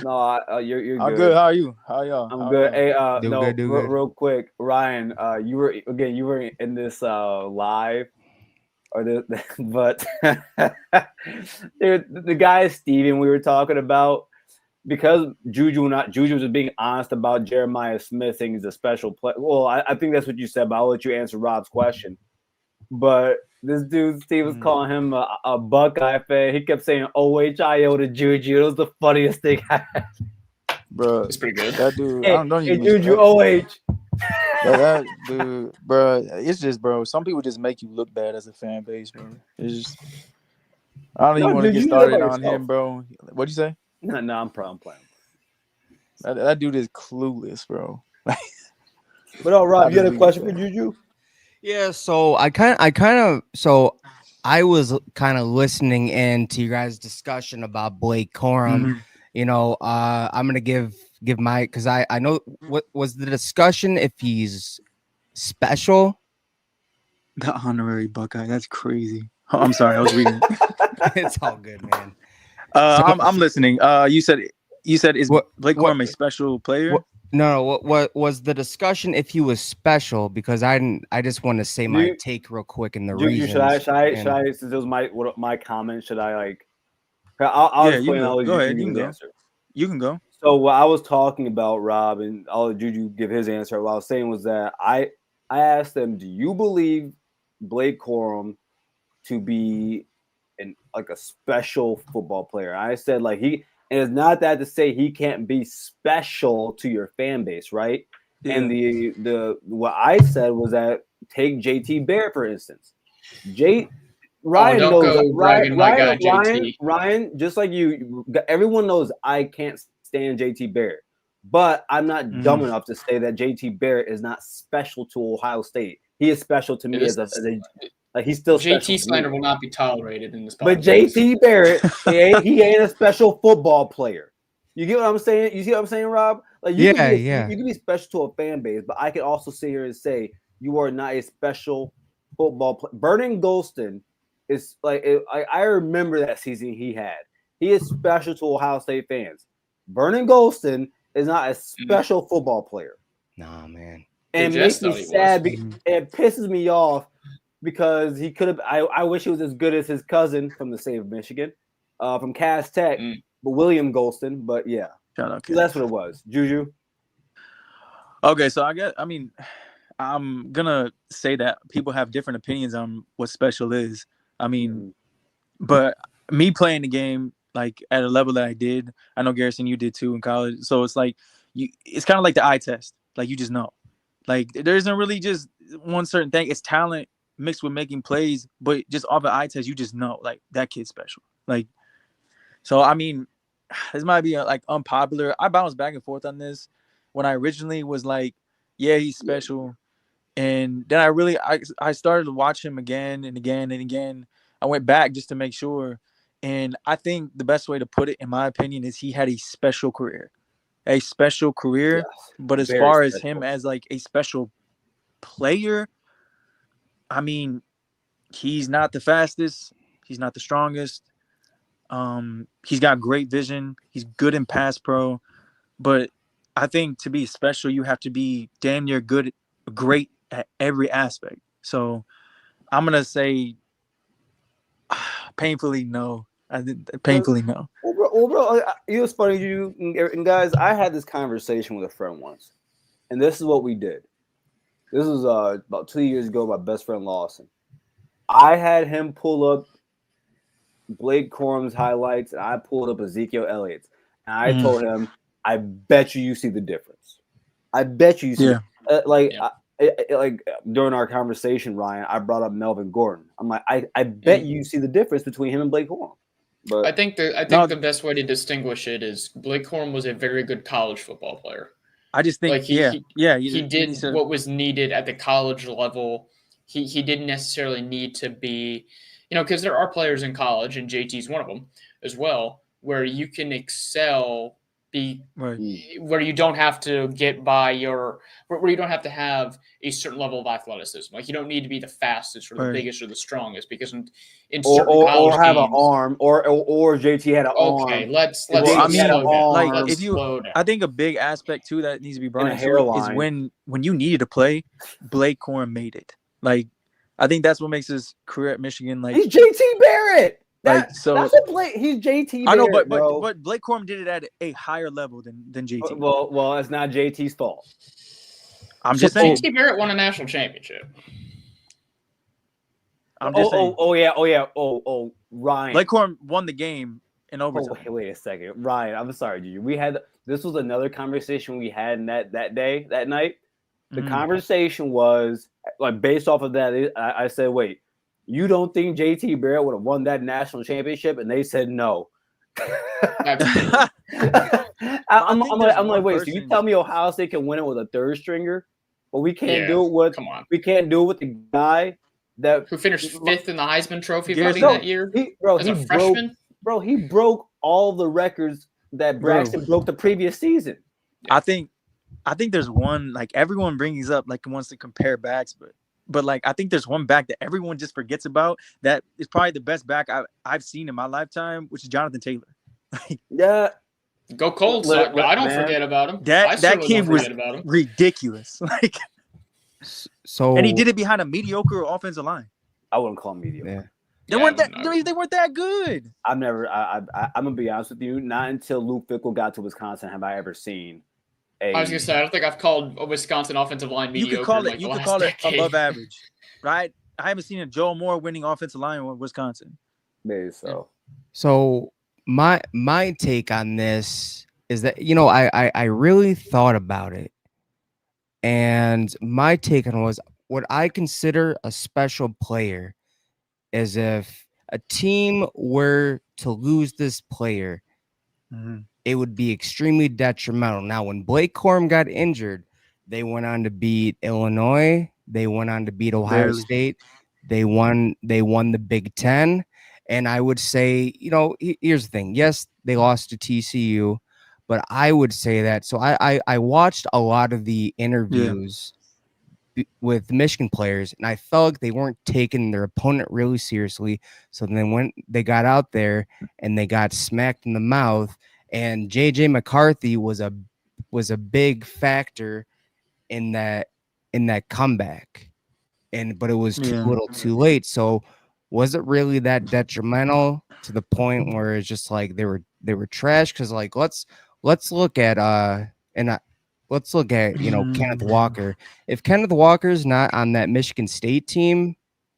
No, you're good. I'm good. How are you? How y'all? I'm good. Hey, good. real quick, Ryan. You were in this live, but the guy Steven we were talking about, because Juju was being honest about Jeremiah Smith saying he's a special player. Well, I think that's what you said, but I'll let you answer Rob's question. But this dude, Steve, was calling him a Buckeye fan. He kept saying OHIO to Juju. It was the funniest thing I had. Bro, it's pretty good. That dude, hey, don't hey even Juju, OH. That dude, bro, it's just, bro, some people just make you look bad as a fan base, bro. It's just, I don't even want to get started on him, bro. What'd you say? No, I'm playing. That dude is clueless, bro. But Rob, you had a question for Juju? Yeah, so I was kind of listening in to you guys' discussion about Blake Corum. Mm-hmm. You know, I'm gonna give my, because I know what was the discussion, if he's special. The honorary Buckeye, that's crazy. Oh, I'm sorry, I was reading. It's all good, man. I'm listening. You said is Blake Corum a special player? No, what was the discussion if he was special? Because I just want to say my take real quick in the reasons. Should I since it was my comment, should I like I'll explain. Go ahead. You can go. So what I was talking about, Rob, and I'll let Juju give his answer. What I was saying was that I asked them, do you believe Blake Corum to be a special football player? I said and it's not that to say he can't be special to your fan base, right? Yeah. And the what I said was that take JT Barrett, for instance. Ryan knows Ryan, just like you, everyone knows I can't stand JT Barrett. But I'm not dumb enough to say that JT Barrett is not special to Ohio State. He is special to me as a he's still JT slander will not be tolerated in this podcast. But JT Barrett, he ain't a special football player. You get what I'm saying? You see what I'm saying, Rob? You can be special to a fan base, but I can also sit here and say you are not a special football player. Vernon Golston is I remember that season he had. He is special to Ohio State fans. Vernon Golston is not a special football player. Nah, man. And it makes me sad. It pisses me off. Because he could have, I wish he was as good as his cousin from the state of Michigan, from Cass Tech, but William Golston. But yeah, shout out. So that's what it was. Juju. Okay, so I'm gonna say that people have different opinions on what special is. But me playing the game at a level that I did, I know Garrison, you did too in college. So it's it's kind of like the eye test. You just know, there isn't really just one certain thing. It's talent mixed with making plays, but just off an eye test, you just know that kid's special. So this might be unpopular. I bounced back and forth on this when I originally was yeah, he's special, and then I started to watch him again and again and again. I went back just to make sure, and I think the best way to put it, in my opinion, is he had a special career, yes, but as far as him as a special player, he's not the fastest. He's not the strongest. He's got great vision. He's good in pass pro. But I think to be special, you have to be damn near great at every aspect. So I'm going to say painfully no. Painfully no. Well, bro, it was funny. And guys, I had this conversation with a friend once. And this is what we did. This was about 2 years ago, my best friend Lawson. I had him pull up Blake Corum's highlights, and I pulled up Ezekiel Elliott's, and I told him, "I bet you see the difference. I bet you see." Like during our conversation, Ryan, I brought up Melvin Gordon. I'm like, I bet you see the difference between him and Blake Corum. But I think the best way to distinguish it is Blake Corum was a very good college football player. I just think, Like he did said, what was needed at the college level. He didn't necessarily need to be, because there are players in college, and JT's one of them as well, where you can excel where you don't have to get by where you don't have to have a certain level of athleticism. Like you don't need to be the fastest or the biggest or the strongest, because in certain college or have games, an arm or JT had an arm. Okay, let's I slow think a big aspect too that needs to be brought into is when you needed to play, Blake Corum made it. Like I think that's what makes his career at Michigan like he's JT Barrett. That's what Blake. He's JT Barrett. I know, but Blake Corum did it at a higher level than JT. Well, it's not JT's fault. I'm just saying. JT Barrett won a national championship. I'm just saying. Ryan. Blake Corum won the game in overtime. Wait a second, Ryan. I'm sorry, dude. This was another conversation we had in that night. The conversation was like based off of that. I said, wait. You don't think JT Barrett would have won that national championship? And they said no. I'm like, wait. So you tell me Ohio State can win it with a third stringer, but we can't do it with? Come on, we can't do it with the guy who finished fifth in the Heisman Trophy voting that year. He broke all the records that Braxton broke the previous season. I think there's one like everyone brings up like wants to compare backs, but like I think there's one back that everyone just forgets about that is probably the best back I've seen in my lifetime, which is Jonathan Taylor. Yeah, go cold. I don't forget about him. That kid was ridiculous. Like, so and he did it behind a mediocre offensive line. I wouldn't call him mediocre. Yeah. They weren't that good. I'm gonna be honest with you. Not until Luke Fickell got to Wisconsin have I ever seen. I was gonna say I don't think I've called a Wisconsin offensive line mediocre. You could call it above average, right? I haven't seen a Joe Moore winning offensive line with Wisconsin. Maybe so. So my take on this is that I really thought about it, and my take on it was what I consider a special player is if a team were to lose this player. It would be extremely detrimental. Now, when Blake Corum got injured, they went on to beat Illinois. They went on to beat Ohio State. They won the Big Ten. And I would say, here's the thing. Yes, they lost to TCU, but I would say that. So I watched a lot of the interviews with Michigan players, and I felt like they weren't taking their opponent really seriously. So then they got out there and they got smacked in the mouth. And JJ McCarthy was a big factor in that comeback, but it was too little, too late. So was it really that detrimental to the point where it's just like they were trash? Because like let's look at Kenneth Walker. If Kenneth Walker's not on that Michigan State team,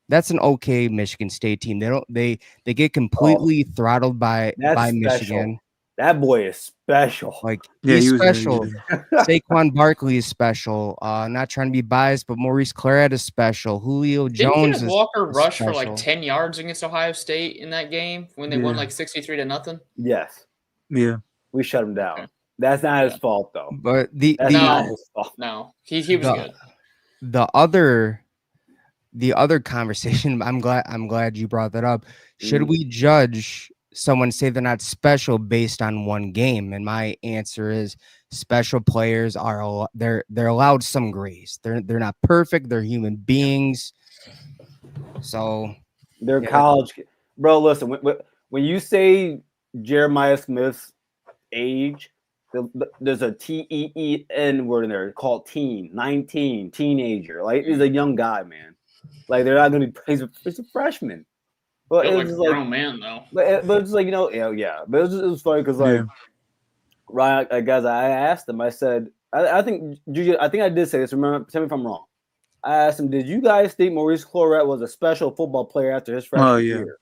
that's an okay Michigan State team. They get completely throttled by Michigan. That boy is special. Like he's special. Saquon Barkley is special. Not trying to be biased, but Maurice Claret is special. Julio Jones Didn't Walker rush for like 10 yards against Ohio State in that game when they won like 63-0? Yes. Yeah. We shut him down. Okay. That's not his fault though. But not his fault. No. He was good. The other conversation, I'm glad you brought that up. Should we judge someone say they're not special based on one game? And my answer is special players they're allowed some grace. They're not perfect. They're human beings. So they're college. Bro, listen, when you say Jeremiah Smith's age, there's a TEEN word in there called teen, 19, teenager. Like he's a young guy, man. Like they're not going to be. He's a freshman. But it was like a grown man, though. But it's like, But it was funny because, like, Ryan, guys, I asked him. I said, I think I did say this. Remember, tell me if I'm wrong. I asked him, did you guys think Maurice Claret was a special football player after his freshman year?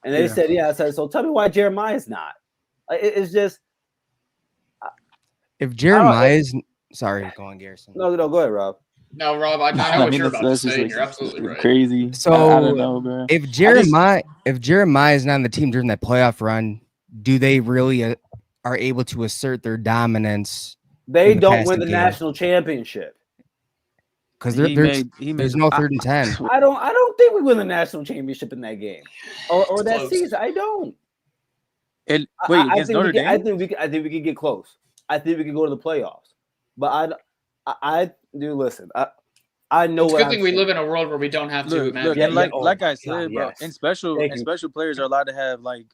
And they said, yeah. I said, so tell me why Jeremiah's not. It's just if Jeremiah's sorry, go on, Garrison. No, go ahead, Rob. No, Rob, I know what you're about to say. You're absolutely right. Crazy. So I don't know, bro. If Jeremiah is not on the team during that playoff run, do they really are able to assert their dominance? They don't win the national championship because there's no 3rd and 10. I don't think we win the national championship in that game or that season. I don't. Against Notre Dame? I think we could get close. I think we could go to the playoffs. But I do listen. I know. It's a good thing we live in a world where we don't have to imagine. Look, like I said, bro, and special players are allowed to have like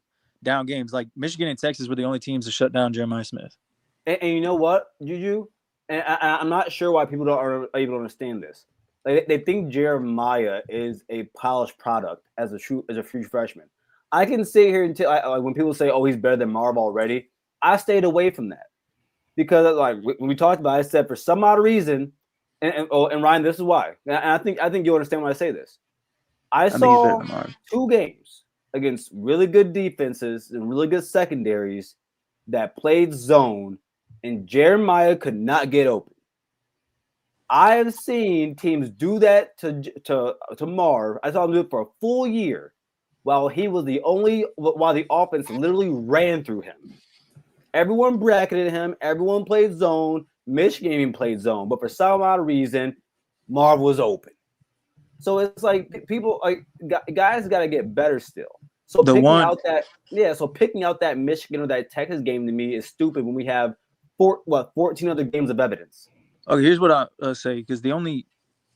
down games. Like Michigan and Texas were the only teams to shut down Jeremiah Smith. And you know what, Juju? And I'm not sure why people are able to understand this. Like, they think Jeremiah is a polished product as a true freshman. I can sit here until like when people say, "Oh, he's better than Marv already." I stayed away from that because, like, when we talked about it, I said for some odd reason, and Ryan, this is why. And I think you'll understand when I say this. I saw 2 games against really good defenses and really good secondaries that played zone, and Jeremiah could not get open. I have seen teams do that to Marv. I saw him do it for a full year, while the offense literally ran through him. Everyone bracketed him. Everyone played zone. Michigan even played zone, but for some odd reason, Marv was open. So it's like people guys got to get better still. So picking out that Michigan or that Texas game to me is stupid when we have 14 other games of evidence. Okay, here's what I'll say, because the only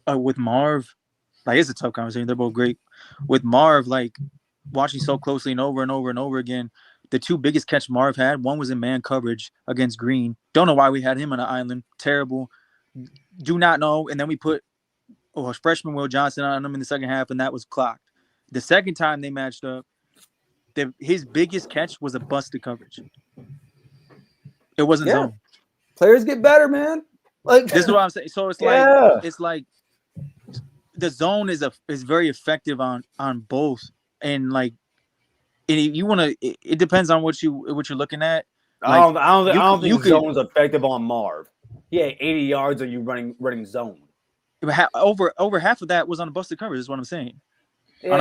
with Marv, like, it's a tough conversation. They're both great. With Marv, like, watching so closely and over and over and over again, the 2 biggest catch Marv had, one was in man coverage against Green. Don't know why we had him on the island. Terrible. Do not know. And then we put freshman Will Johnson on him in the second half, and that was clocked. The second time they matched up, his biggest catch was a busted coverage. It wasn't zone. Players get better, man. Like, this is what I'm saying. So it's like the zone is very effective on both, and like, and you want to. It depends on what you're looking at. Like, I don't think zone's effective on Marv. He had 80 yards, and you running zone. Over half of that was on a busted coverage. Is what I'm saying. No.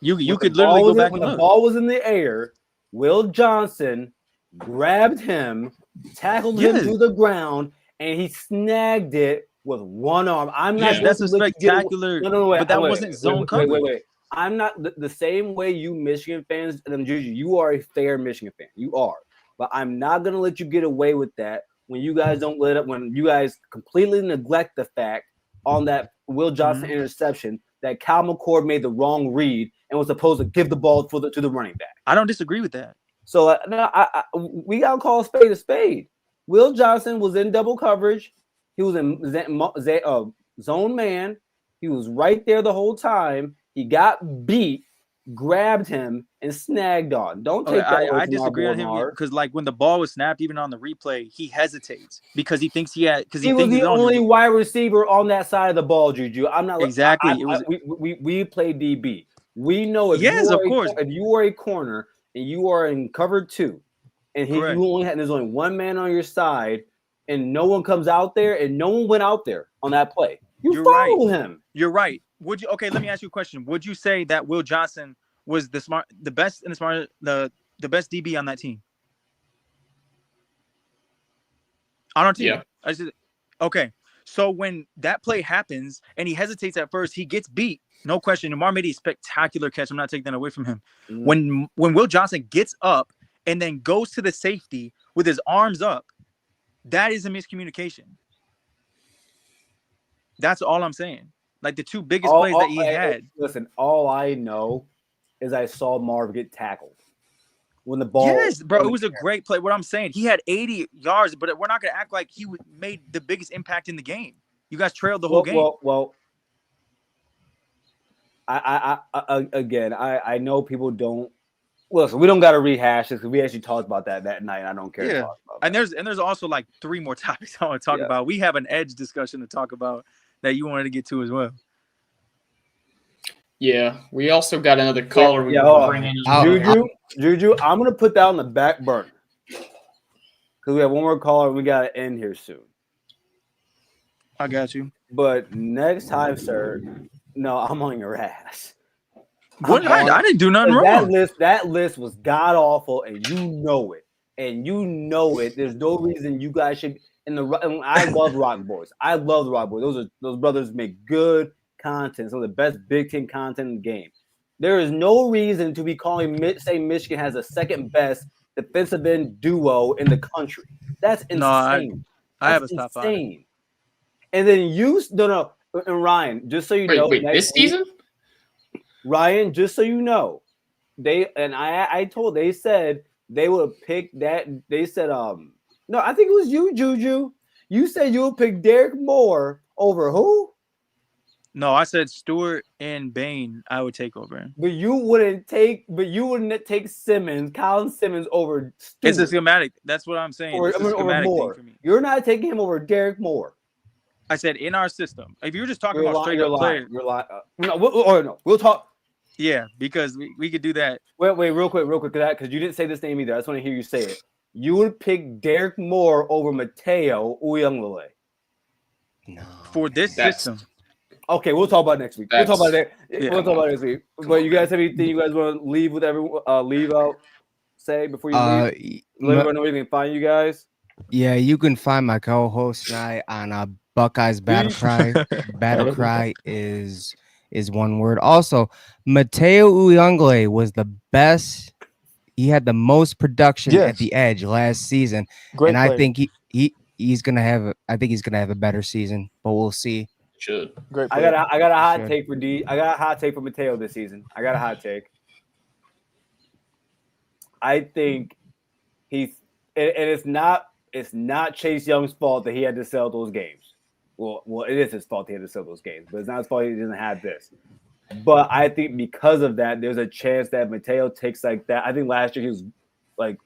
You could literally go back and look. The ball was in the air. Will Johnson grabbed him, tackled him to the ground, and he snagged it with one arm. I'm not. That's a spectacular. But that wasn't zone coverage. Wait. I'm not the same way you Michigan fans. And Juju, you are a fair Michigan fan. You are, but I'm not gonna let you get away with that when you guys don't let up. When you guys completely neglect the fact on that Will Johnson interception that Cal McCord made the wrong read and was supposed to give the ball to the running back. I don't disagree with that. So we gotta call a spade. Will Johnson was in double coverage. He was in zone man. He was right there the whole time. He got beat, grabbed him, and snagged on. Don't take that. I disagree with him because, like, when the ball was snapped, even on the replay, he hesitates because he thinks he was the only wide receiver on that side of the ball. Juju, I'm not exactly. We play DB. We know if you are a corner and you are in cover 2, and there's only one man on your side, and no one comes out there, and no one went out there on that play. You follow him. You're right. Would you? Okay, let me ask you a question. Would you say that Will Johnson was the best best DB on that team? On our team. Yeah. Okay. So when that play happens and he hesitates at first, he gets beat. No question. Amar made a spectacular catch. I'm not taking that away from him. When Will Johnson gets up and then goes to the safety with his arms up, that is a miscommunication. That's all I'm saying. Like, the 2 biggest plays that he had. Listen, all I know is I saw Marv get tackled when the ball. Yes, bro, it was a great play. What I'm saying, he had 80 yards, but we're not going to act like he made the biggest impact in the game. You guys trailed the whole game. Well, I know people don't. Listen, we don't got to rehash this because we actually talked about that night. And I don't care to talk about that. And there's also like 3 more topics I want to talk about. We have an edge discussion to talk about that you wanted to get to as well. Yeah, we also got another caller we hold on. bring in. Juju, I'm gonna put that on the back burner because we have one more caller and we gotta end here soon. I got you. But next time, sir, no, I'm on your ass. What? I didn't do nothing wrong. That list was god awful, and you know it. And you know it. There's no reason you guys should. And I love Rotten Boys. I love the Rotten Boys. Those brothers make good content. Some of the best Big Ten content in the game. There is no reason to be saying Michigan has the second best defensive end duo in the country. That's insane. I have a top five. And then and Ryan, just so you know, this season, Ryan, just so you know, they said they would pick that. They said, no, I think it was you, Juju. You said you would pick Derek Moore over who? No, I said Stewart and Bain. I would take over him. But you wouldn't take Simmons, Colin Simmons over Stewart. It's a schematic. That's what I'm saying. It's a schematic thing for me. You're not taking him over Derek Moore. I said in our system. If you're just talking about straight up players, you're lying. No, we'll talk. Yeah, because we could do that. Wait, real quick, because you didn't say this name either. I just want to hear you say it. You would pick Derek Moore over Mateo Uyunglele. No. For this system. Okay, we'll talk about it next week. We'll talk about it next week. But you guys have anything you guys want to leave with everyone? Leave out. Say before you leave. Let everyone know where you can find you guys. Yeah, you can find my co-host and I on Buckeyes Battle Cry. Battle Cry is one word. Also, Mateo Uyunglele was the best. He had the most production at the edge last season. Great and player. I think he's gonna have a better season, but we'll see. Should. Great player. I got a hot take for D. I got a hot take for Mateo this season. I got a hot take. I think it's not Chase Young's fault that he had to sell those games. Well, it is his fault he had to sell those games, but it's not his fault he didn't have this. But I think because of that, there's a chance that Mateo takes like that. I think last year he was like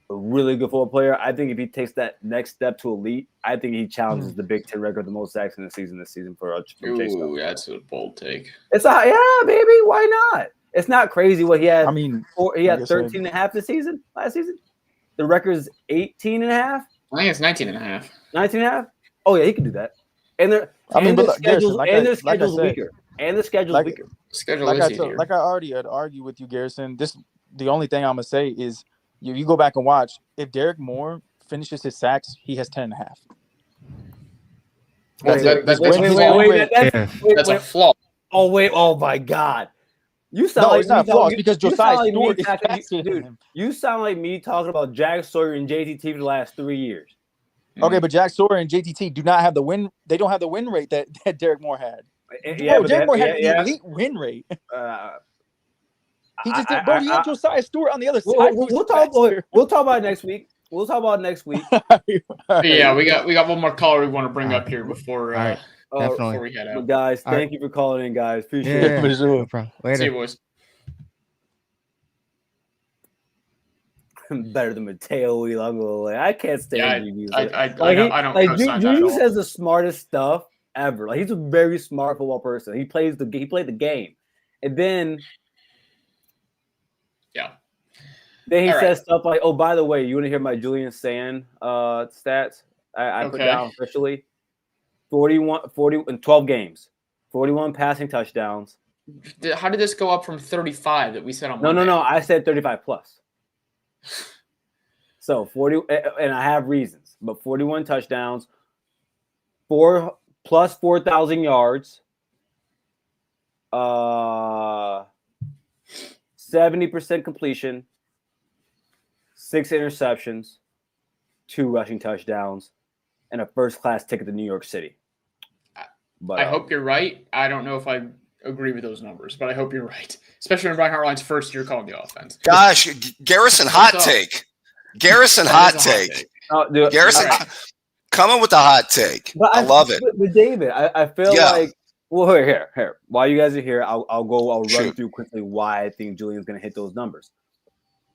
a really good football player. I think if he takes that next step to elite, I think he challenges the Big Ten record, the most sacks in the season this season for Chase Young. That's a bold take. Yeah, baby. Why not? It's not crazy what he had. I mean, he had 13 and a half last season. The record is 18 and a half. I think it's 19 and a half. 19 and a half? Oh, yeah, he can do that. And their schedule's weaker. And the schedule's weaker. Like I already had argued with you, Garrison. The only thing I'm gonna say is you go back and watch. If Derek Moore finishes his sacks, he has 10 and a half. That's a flaw. Oh wait! Oh my God! It's not flaws because Josiah Stewart is faster than him. You sound like me talking about Jack Sawyer and JTT for the last 3 years. Okay, but Jack Sawyer and JTT do not have the win. They don't have the win rate that Derek Moore had. Derek Moore had the elite win rate. He just did. Bro, he had Josiah Stewart on the other side. We'll talk about it next week. Yeah, we got one more caller we want to bring up here before we head out. Guys, thank you for calling in, guys. Appreciate it. For sure. No problem. Later. See you, boys. Better than Mateo Uyunglele. I can't stand Juju. I don't. Juju says the smartest stuff ever. Like he's a very smart football person. He played the game, and then he says stuff like, "Oh, by the way, you want to hear my Julian Sand stats? I put down officially 40 in 12 games, 41 passing touchdowns." How did this go up from 35 that we said on Monday? No. I said 35 plus. So 40, and I have reasons, but 41 touchdowns, 4,000 yards, 70% completion, 6 interceptions, 2 rushing touchdowns, and a first-class ticket to New York City. But I hope you're right. I don't know if I agree with those numbers, but I hope you're right, especially when Brian Hartline's first year calling the offense. Gosh, Garrison, hot take. Garrison, hot take. Garrison, coming with the hot take. I love it. But David, I feel like, well, here. While you guys are here, I'll run through quickly why I think Julian's going to hit those numbers.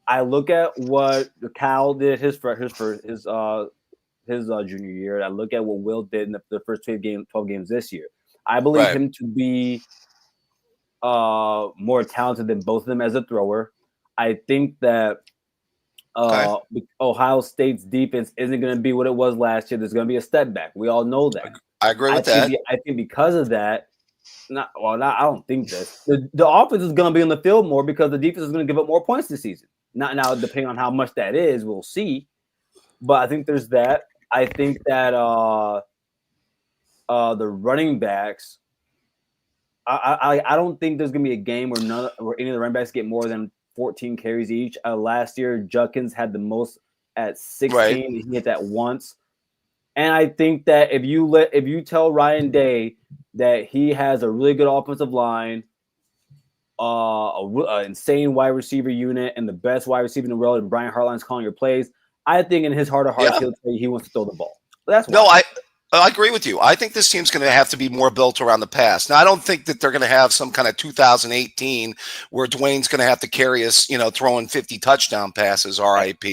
I look at what Cal did his junior year. I look at what Will did in the first 12 games this year. I believe him to be more talented than both of them as a thrower. I think that Ohio State's defense isn't going to be what it was last year. There's going to be a step back. We all know that. I agree with that. I think because of that, I don't think this. The offense is going to be on the field more because the defense is going to give up more points this season. Not now, depending on how much that is, we'll see. But I think there's that. I think that the running backs. I don't think there's going to be a game where any of the running backs get more than 14 carries each. Last year, Judkins had the most at 16. Right. He hit that once. And I think that if you tell Ryan Day that he has a really good offensive line, an insane wide receiver unit, and the best wide receiver in the world, and Brian Hartline's calling your plays, I think in his heart of hearts, he'll tell you he wants to throw the ball. But that's why. I agree with you. I think this team's going to have to be more built around the pass. Now, I don't think that they're going to have some kind of 2018 where Dwayne's going to have to carry us, throwing 50 touchdown passes, RIP.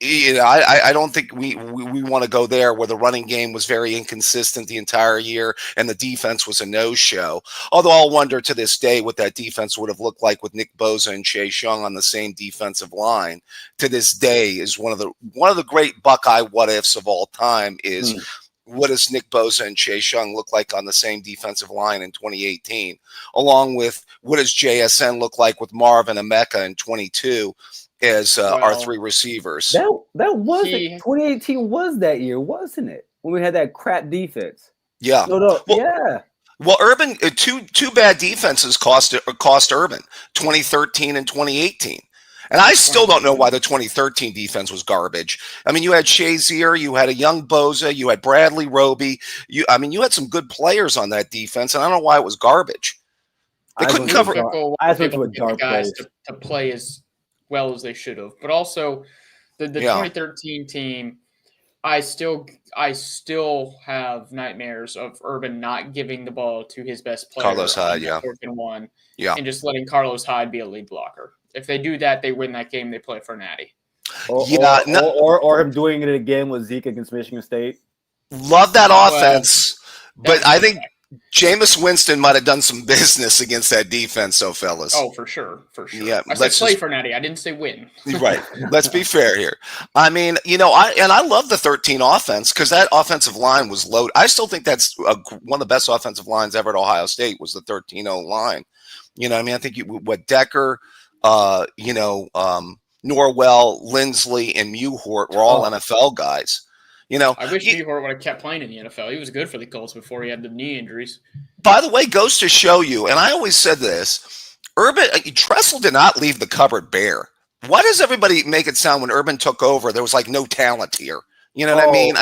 I don't think we want to go there where the running game was very inconsistent the entire year and the defense was a no-show. Although I'll wonder to this day what that defense would have looked like with Nick Bosa and Chase Young on the same defensive line. To this day is one of the great Buckeye what-ifs of all time is what does Nick Bosa and Chase Young look like on the same defensive line in 2018, along with what does JSN look like with Marvin Emeka in 22 as our three receivers. That was 2018 was that year, wasn't it? When we had that crap defense. Yeah. Well, Urban, two bad defenses cost Urban, 2013 and 2018. And I still don't know why the 2013 defense was garbage. I mean, you had Shazier, you had a young Boza, you had Bradley Roby. You had some good players on that defense, and I don't know why it was garbage. They couldn't cover. I think it was dark guys to play as well as they should have. But also, the 2013 team, I still have nightmares of Urban not giving the ball to his best player, Carlos Hyde, 4th and 1, and just letting Carlos Hyde be a lead blocker. If they do that, they win that game. They play for Natty. Or him doing it again with Zeke against Michigan State. Love that offense, but I think Jameis Winston might have done some business against that defense, though, fellas. Oh, for sure. Yeah, I said play for Natty. I didn't say win. Right. Let's be fair here. I mean, I love the 13 offense because that offensive line was loaded. I still think that's one of the best offensive lines ever at Ohio State was the 13-0 line. I think Decker, Norwell, Lindsley, and Mewhort were all NFL guys. I wish Mewhort would have kept playing in the NFL. He was good for the Colts before he had the knee injuries. By the way, goes to show you, and I always said this, Tressel did not leave the cupboard bare. Why does everybody make it sound when Urban took over, there was like no talent here? You know what I mean?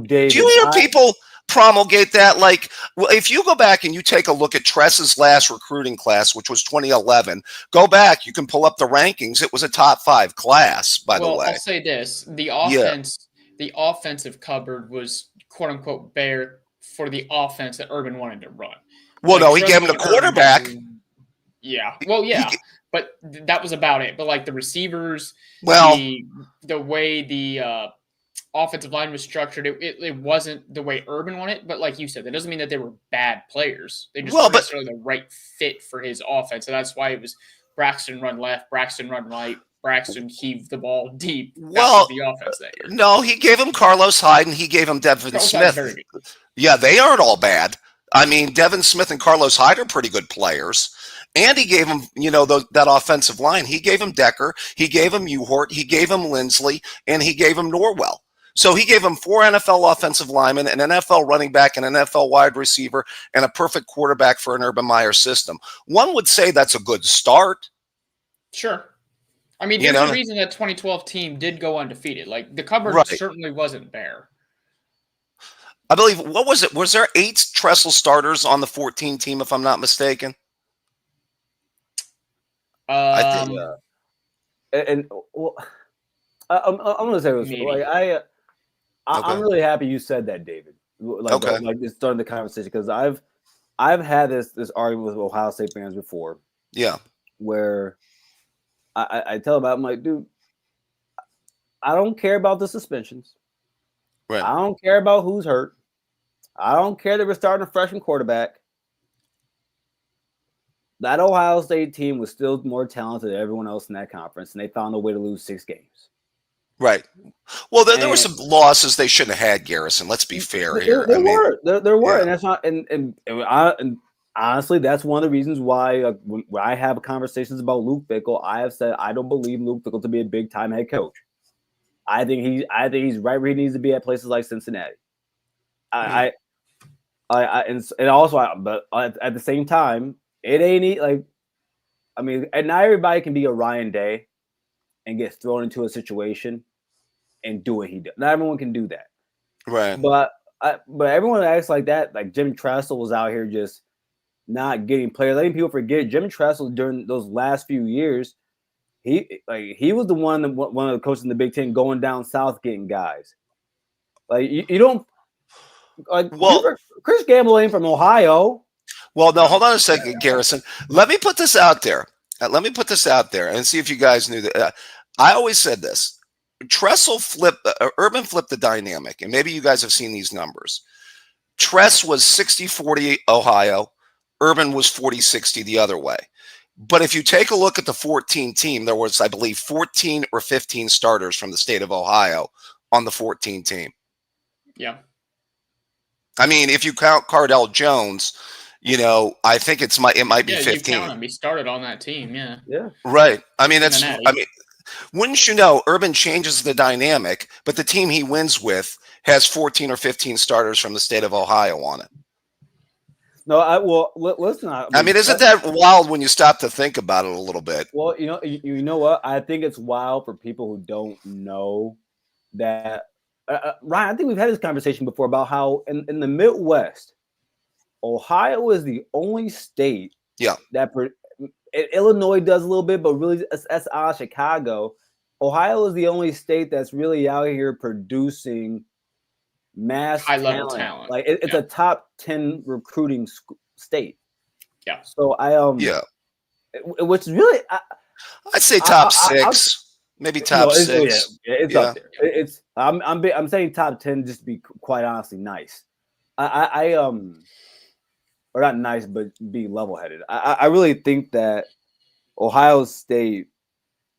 David. Do you hear people promulgate that? Like, well, if you go back and you take a look at Tress's last recruiting class, which was 2011, go back, you can pull up the rankings. It was a top 5 class, by the way. I'll say this. The offense, the offensive cupboard was quote unquote bare for the offense that Urban wanted to run. Well, no, he gave him the quarterback. But that was about it. But like the receivers, the way the offensive line was structured, it wasn't the way Urban wanted. But like you said, that doesn't mean that they were bad players. They just weren't necessarily the right fit for his offense. And that's why it was Braxton run left, Braxton run right, Braxton heaved the ball deep. That was the offense that year. No, he gave him Carlos Hyde and he gave him Devin Smith. Yeah, they aren't all bad. I mean, Devin Smith and Carlos Hyde are pretty good players. And he gave him, that offensive line. He gave him Decker. He gave him Mewhort. He gave him Lindsley. And he gave him Norwell. So he gave him 4 NFL offensive linemen, an NFL running back, an NFL wide receiver, and a perfect quarterback for an Urban Meyer system. One would say that's a good start. Sure. I mean, there's a reason that 2012 team did go undefeated. Like, the cupboard certainly wasn't bare. I believe, what was it? Was there 8 Tressel starters on the 14 team, if I'm not mistaken? I think, I'm going to say this. Like, I'm really happy you said that, David. Like it's starting the conversation because I've had this argument with Ohio State fans before. Yeah, where I tell them, I'm like, dude, I don't care about the suspensions. Right. I don't care about who's hurt. I don't care that we're starting a freshman quarterback. that Ohio State team was still more talented than everyone else in that conference, and they found a way to lose 6 games. Right. Well, there were some losses they shouldn't have had, Garrison. Let's be fair here. There were, yeah. and that's not. And honestly, that's one of the reasons why when I have conversations about Luke Fickell, I have said I don't believe Luke Fickell to be a big time head coach. I think he's right where he needs to be at places like Cincinnati. But at the same time, it ain't like, I mean, and not everybody can be a Ryan Day and get thrown into a situation and do what he did. Not everyone can do that, right? But everyone acts like that. Like Jim Tressel was out here just not getting players. Letting people forget Jim Tressel during those last few years. He was the one of the coaches in the Big Ten going down south getting guys. Like you don't like. Well, Chris Gamble ain't from Ohio. Well, no, hold on a second, Garrison. Let me put this out there. Let me put this out there and see if you guys knew that. I always said this. Urban flipped the dynamic, and maybe you guys have seen these numbers. Tress was 60-40 Ohio. Urban was 40-60 the other way. But if you take a look at the 14 team, there was, I believe, 14 or 15 starters from the state of Ohio on the 14 team. Yeah. I mean, if you count Cardell Jones, I think it might be 15. You count him. He started on that team. Yeah. Yeah. Right. I mean, wouldn't you know, Urban changes the dynamic, but the team he wins with has 14 or 15 starters from the state of Ohio on it. No, listen. I mean, isn't that wild when you stop to think about it a little bit? Well, you know what? I think it's wild for people who don't know that. Ryan, I think we've had this conversation before about how in the Midwest, Ohio is the only state that Illinois does a little bit, but really that's out of Chicago. Ohio is the only state that's really out here producing mass high-level talent. Like it's a top 10 recruiting state. Yeah. So which is really I'd say top 6, maybe top 6. It's up there. It's I'm saying top 10 just to be quite honestly nice. Or not nice, but be level-headed. I really think that Ohio State,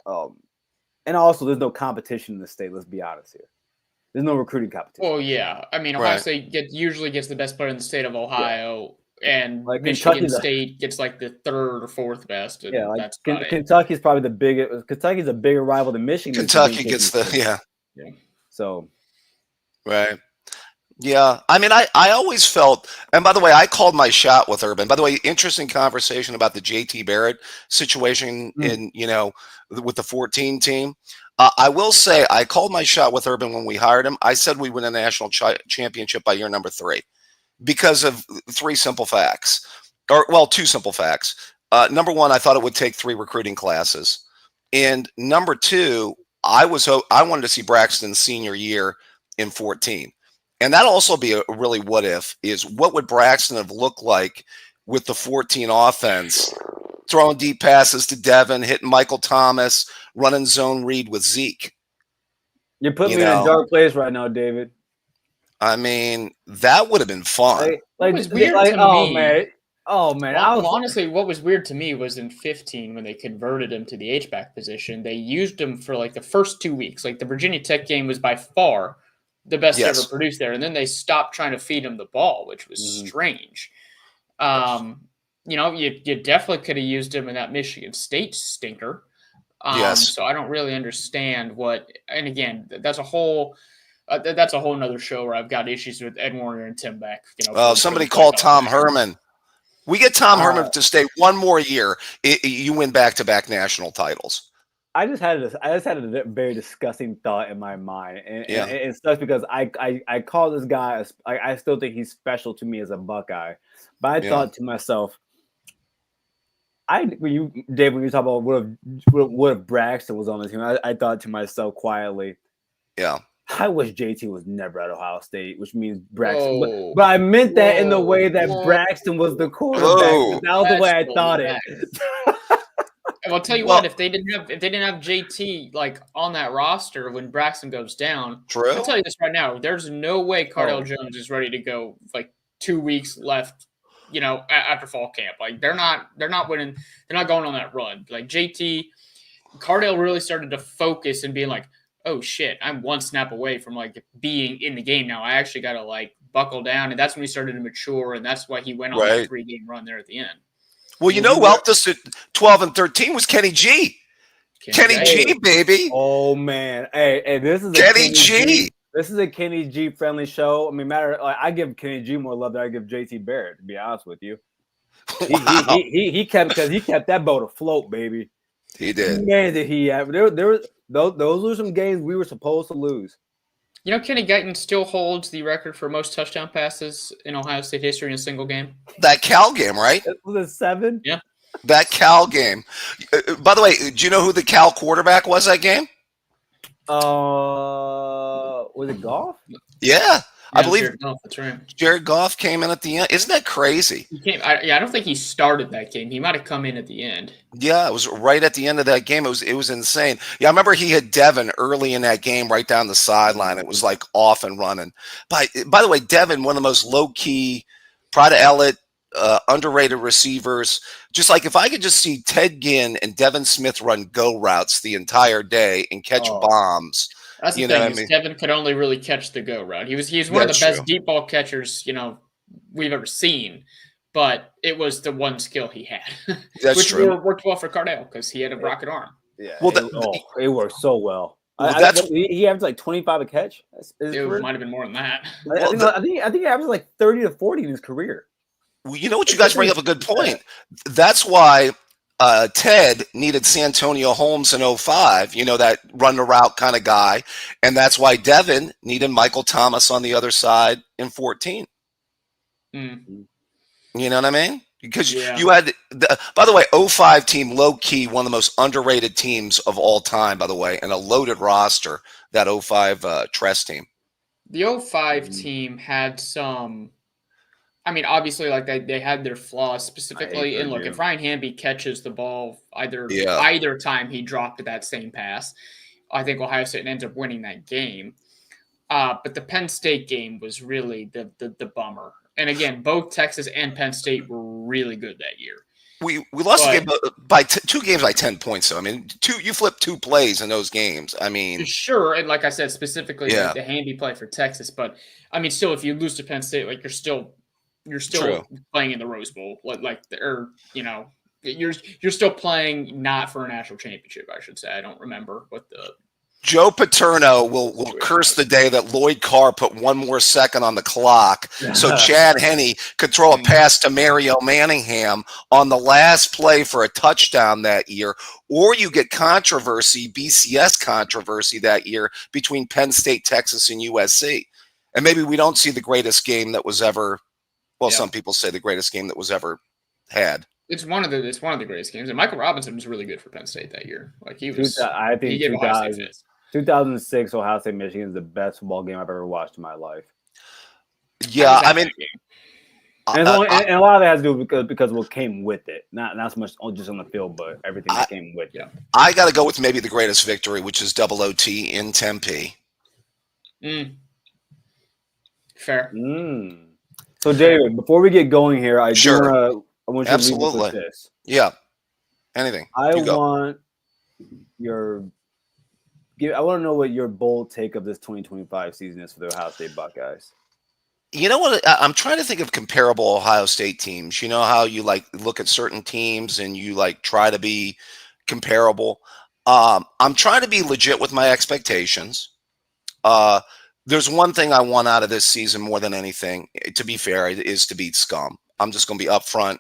and also there's no competition in the state. Let's be honest here. There's no recruiting competition. Well, yeah. I mean, Ohio State usually gets the best player in the state of Ohio, and like Michigan State gets like the 3rd or 4th best. And that's Kentucky's probably the biggest. Kentucky's a bigger rival than Michigan. Kentucky gets yeah. So, right. Yeah, I mean, I always felt, and by the way, I called my shot with Urban. By the way, interesting conversation about the JT Barrett situation with the 14 team. I will say I called my shot with Urban when we hired him. I said we win a national championship by year number 3 because of 3 simple facts, or 2 simple facts. Number 1, I thought it would take 3 recruiting classes, and number 2, I wanted to see Braxton's senior year in 14. And that'll also be a really what would Braxton have looked like with the 14 offense, throwing deep passes to Devin, hitting Michael Thomas, running zone read with Zeke. You're putting me in a dark place right now, David. I mean, that would have been fun. It was weird to me. Oh, man. Honestly, what was weird to me was in 15 when they converted him to the H-back position, they used him for like the first 2 weeks. Like the Virginia Tech game was by far the best ever produced there. And then they stopped trying to feed him the ball, which was strange. You definitely could have used him in that Michigan State stinker. So I don't really understand and again, that's a whole nother show where I've got issues with Ed Warner and Tim Beck. Somebody called Tom Herman. We get Tom Herman to stay one more year. You win back-to-back national titles. I just had a very disgusting thought in my mind, and it sucks because I call this guy. I still think he's special to me as a Buckeye, but I thought to myself, when you talk about what if Braxton was on the team, I thought to myself quietly, I wish JT was never at Ohio State, which means Braxton. But I meant that in the way that Braxton was the quarterback. That was the way I thought it. I'll tell you what, if they didn't have JT like on that roster when Braxton goes down, I'll tell you this right now, there's no way Cardell Jones is ready to go like 2 weeks left after fall camp. Like they're not winning. They're not going on that run. Like JT Cardale really started to focus and being like, oh shit, I'm one snap away from like being in the game now. I actually got to like buckle down, and that's when he started to mature, and that's why he went on that 3-game run there at the end. Well, who helped us at 12 and 13 was Kenny G. Kenny G, baby. Oh man, hey, this is Kenny G. This is a Kenny G friendly show. I mean, I give Kenny G more love than I give JT Barrett. To be honest with you, Wow. he kept that boat afloat, baby. He did. Man, did he have those were some games we were supposed to lose. Kenny Guyton still holds the record for most touchdown passes in Ohio State history in a single game. That Cal game, right? Was it 7? Yeah. That Cal game. By the way, do you know who the Cal quarterback was that game? Was it Goff? Yeah. I believe Jared Goff, that's right. Jared Goff came in at the end. Isn't that crazy? He came. I don't think he started that game. He might have come in at the end. Yeah, it was right at the end of that game. It was insane. Yeah, I remember he had Devin early in that game right down the sideline. It was like off and running. By the way, Devin, one of the most low-key, pride of Elliott, underrated receivers. Just like if I could just see Ted Ginn and Devin Smith run go routes the entire day and catch bombs. That's the thing. Devin could only really catch the go route. He was one of the best deep ball catchers we've ever seen, but it was the one skill he had. That's which true. Worked well for Cardale because he had a rocket arm. Yeah. Well, it worked so well. He averaged like 25 a catch. It might have been more than that. I think he averaged like 30 to 40 in his career. Well, you know what? You guys bring up a good point. That's why Ted needed Santonio Holmes in 05, that run the route kind of guy. And that's why Devin needed Michael Thomas on the other side in 14. Mm. You know what I mean? Because you had, by the way, 05 team, low key, one of the most underrated teams of all time, by the way, and a loaded roster, that 05 Tress team. The 05 team had some. I mean, obviously, like they had their flaws specifically. And look, if Ryan Hamby catches the ball either time he dropped that same pass, I think Ohio State ends up winning that game. But the Penn State game was really the bummer. And again, both Texas and Penn State were really good that year. We lost the game by 2 games by 10 points. So I mean, you flipped 2 plays in those games. I mean, sure, and like I said, specifically the Hamby play for Texas. But I mean, still, if you lose to Penn State, like you're still playing in the Rose Bowl, you're still playing not for a national championship. I should say. I don't remember what the Joe Paterno will curse the day that Lloyd Carr put 1 more second on the clock so Chad Henne could throw a pass to Mario Manningham on the last play for a touchdown that year, or you get BCS controversy that year between Penn State, Texas, and USC, and maybe we don't see the greatest game that was ever. Well, some people say the greatest game that was ever had. It's one of the greatest games, and Michael Robinson was really good for Penn State that year. Like he was, I think 2006 Ohio State Michigan is the best football game I've ever watched in my life. Yeah, I mean, and a lot of that has to do because what came with it, not so much just on the field, but everything that came with it. I got to go with maybe the greatest victory, which is double OT in Tempe. Fair. So, David, before we get going here, I want you to leave us with this. Yeah. Anything. I want to know what your bold take of this 2025 season is for the Ohio State Buckeyes. You know what? I'm trying to think of comparable Ohio State teams. You know how you look at certain teams and you try to be comparable. I'm trying to be legit with my expectations. There's one thing I want out of this season more than anything, to be fair, is to beat scum. I'm just going to be upfront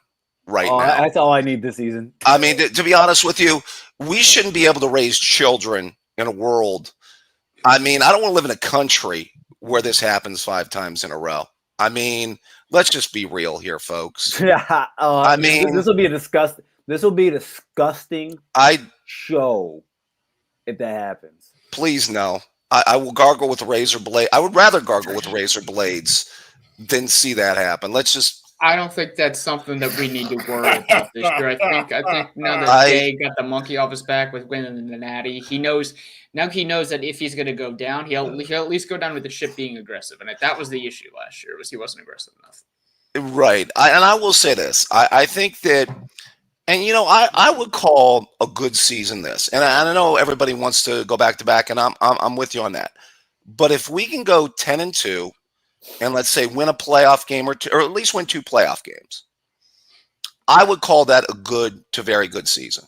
now. That's all I need this season. I mean, to be honest with you, we shouldn't be able to raise children in a world. I mean, I don't want to live in a country where this happens 5 times in a row. I mean, let's just be real here, folks. Yeah. I mean, this will be a disgusting show if that happens. Please no. I will gargle with razor blade. I would rather gargle with razor blades than see that happen. I don't think that's something that we need to worry about this year. I think now that Jay got the monkey off his back with winning the Natty, he knows that if he's going to go down, he'll at least go down with the ship being aggressive. And that was the issue last year, was he wasn't aggressive enough. Right. And I will say this. I think that, and I would call a good season this. And I know everybody wants to go back to back, and I'm with you on that. But if we can go 10-2, and let's say win a playoff game or two, or at least win 2 playoff games, I would call that a good to very good season.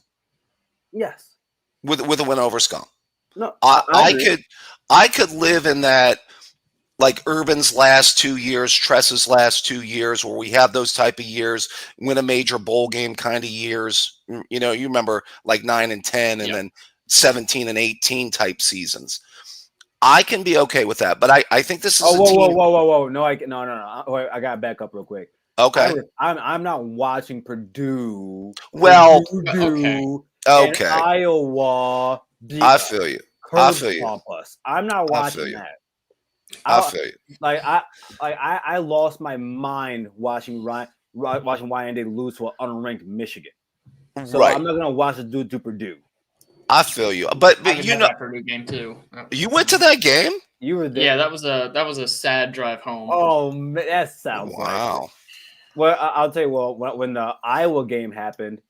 Yes. With a win over Scum. No, I could live in that, like Urban's last 2 years, Tress's last 2 years, where we have those type of years, win a major bowl game kind of years. You remember like 9 and 10, and then 17 and 18 type seasons. I can be okay with that, but I think this is a team. Whoa! No, Wait, I gotta back up real quick. Okay, I'm not watching Purdue. Well, Purdue, okay. Iowa. I feel you. I'm not watching that. I feel you. I lost my mind watching Ryan lose to an unranked Michigan. So I'm not gonna watch it do Purdue. I feel you, but that Purdue game too. You went to that game. You were there. Yeah, that was a sad drive home. Oh, man, that sounds wow. Well, I'll tell you. Well, when the Iowa game happened,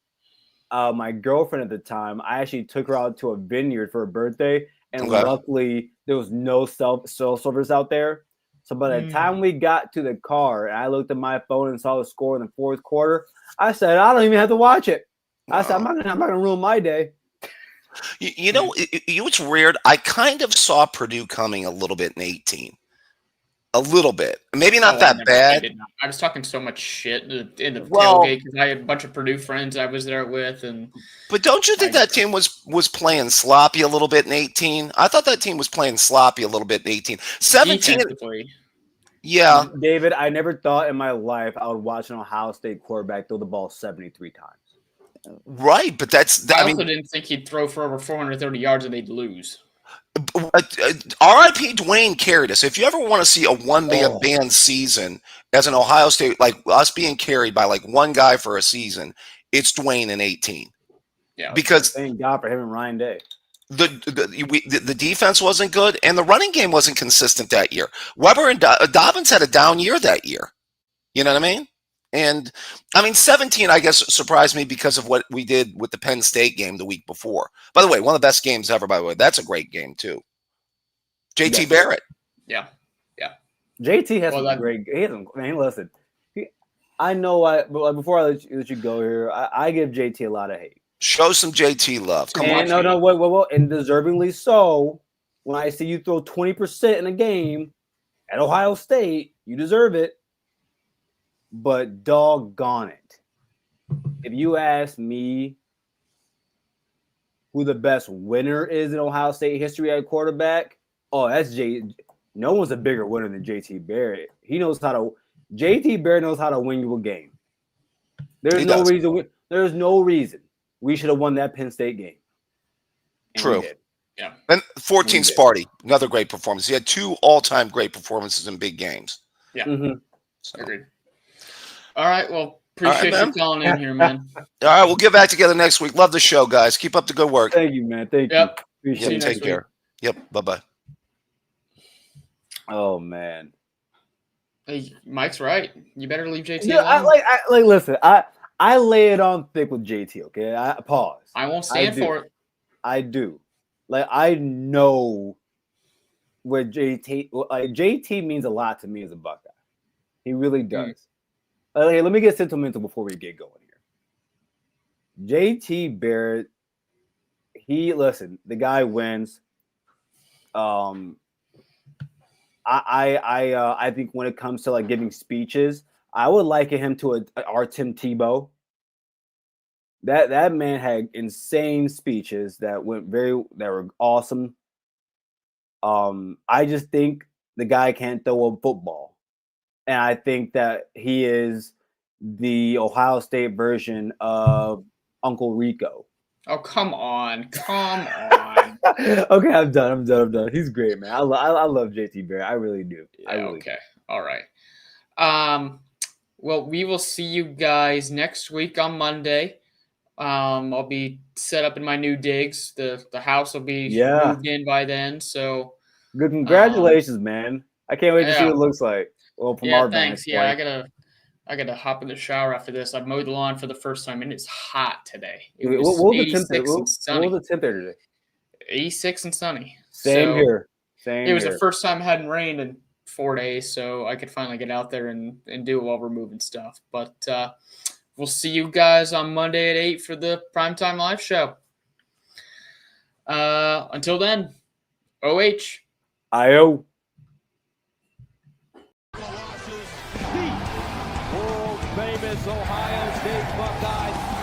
my girlfriend at the time, I actually took her out to a vineyard for her birthday, and luckily there was no cell service out there. So by the time we got to the car, and I looked at my phone and saw the score in the fourth quarter, I said, I don't even have to watch it. I said, I'm not gonna ruin my day. It's weird. I kind of saw Purdue coming a little bit in 18. A little bit. Maybe not that bad. I was talking so much shit in the tailgate because I had a bunch of Purdue friends I was there with. But don't you think that team was playing sloppy a little bit in 18? I thought that team was playing sloppy a little bit in 18. 17. Yeah. David, I never thought in my life I would watch an Ohio State quarterback throw the ball 73 times. Right, but I also didn't think he'd throw for over 430 yards and they'd lose. R.I.P. Dwayne carried us. If you ever want to see a one-man band season as an Ohio State, like us being carried by like one guy for a season, it's Dwayne in 18. Yeah, because thank God for him and Ryan Day. The defense wasn't good, and the running game wasn't consistent that year. Weber and Dobbins had a down year that year. You know what I mean? And 17, I guess, surprised me because of what we did with the Penn State game the week before. By the way, one of the best games ever, by the way. That's a great game, too. JT Barrett. Yeah. JT has some great games. Man, listen. I know before I let you go here, I give JT a lot of hate. Show some JT love. Come on. No, wait. And deservingly so. When I see you throw 20% in a game at Ohio State, you deserve it. But doggone it. If you ask me who the best winner is in Ohio State history at quarterback, that's no one's a bigger winner than JT Barrett. JT Barrett knows how to win you a game. There's no reason we should have won that Penn State game. And true. Yeah. And 14 Sparty, another great performance. He had 2 all-time great performances in big games. Yeah. Mm-hmm. So. Agreed. All right. Well, appreciate you calling in here, man. All right. We'll get back together next week. Love the show, guys. Keep up the good work. Thank you, man. Thank you. Appreciate it. Take care. Yep. Bye-bye. Oh, man. Hey, Mike's right. You better leave JT alone. Listen, I lay it on thick with JT, okay? I pause. I won't stand for it. I do. I know what JT means a lot to me as a Buckeye. He really does. Let me get sentimental before we get going here. JT Barrett, the guy wins. I think when it comes to giving speeches, I would liken him to our Tim Tebow. That man had insane speeches that were awesome. I just think the guy can't throw a football. And I think that he is the Ohio State version of Uncle Rico. Oh, come on. Okay, I'm done. He's great, man. I love JT Barrett. I really do. Yeah, okay. All right. Well, we will see you guys next week on Monday. I'll be set up in my new digs. The house will be moved in by then. So good. Congratulations, man. I can't wait to see what it looks like. Well, from our thanks. Yeah, I gotta I got to hop in the shower after this. I mowed the lawn for the first time, and it's hot today. It What was was the 86 temp? and sunny. What was the temp there today? 86 and sunny. Same So here. Same. It was here. the first time it hadn't rained in 4 days, so I could finally get out there and do it while we're moving stuff. But we'll see you guys on Monday at 8 for the Primetime Live show. Until then, OH. IO. World famous Ohio State Buckeyes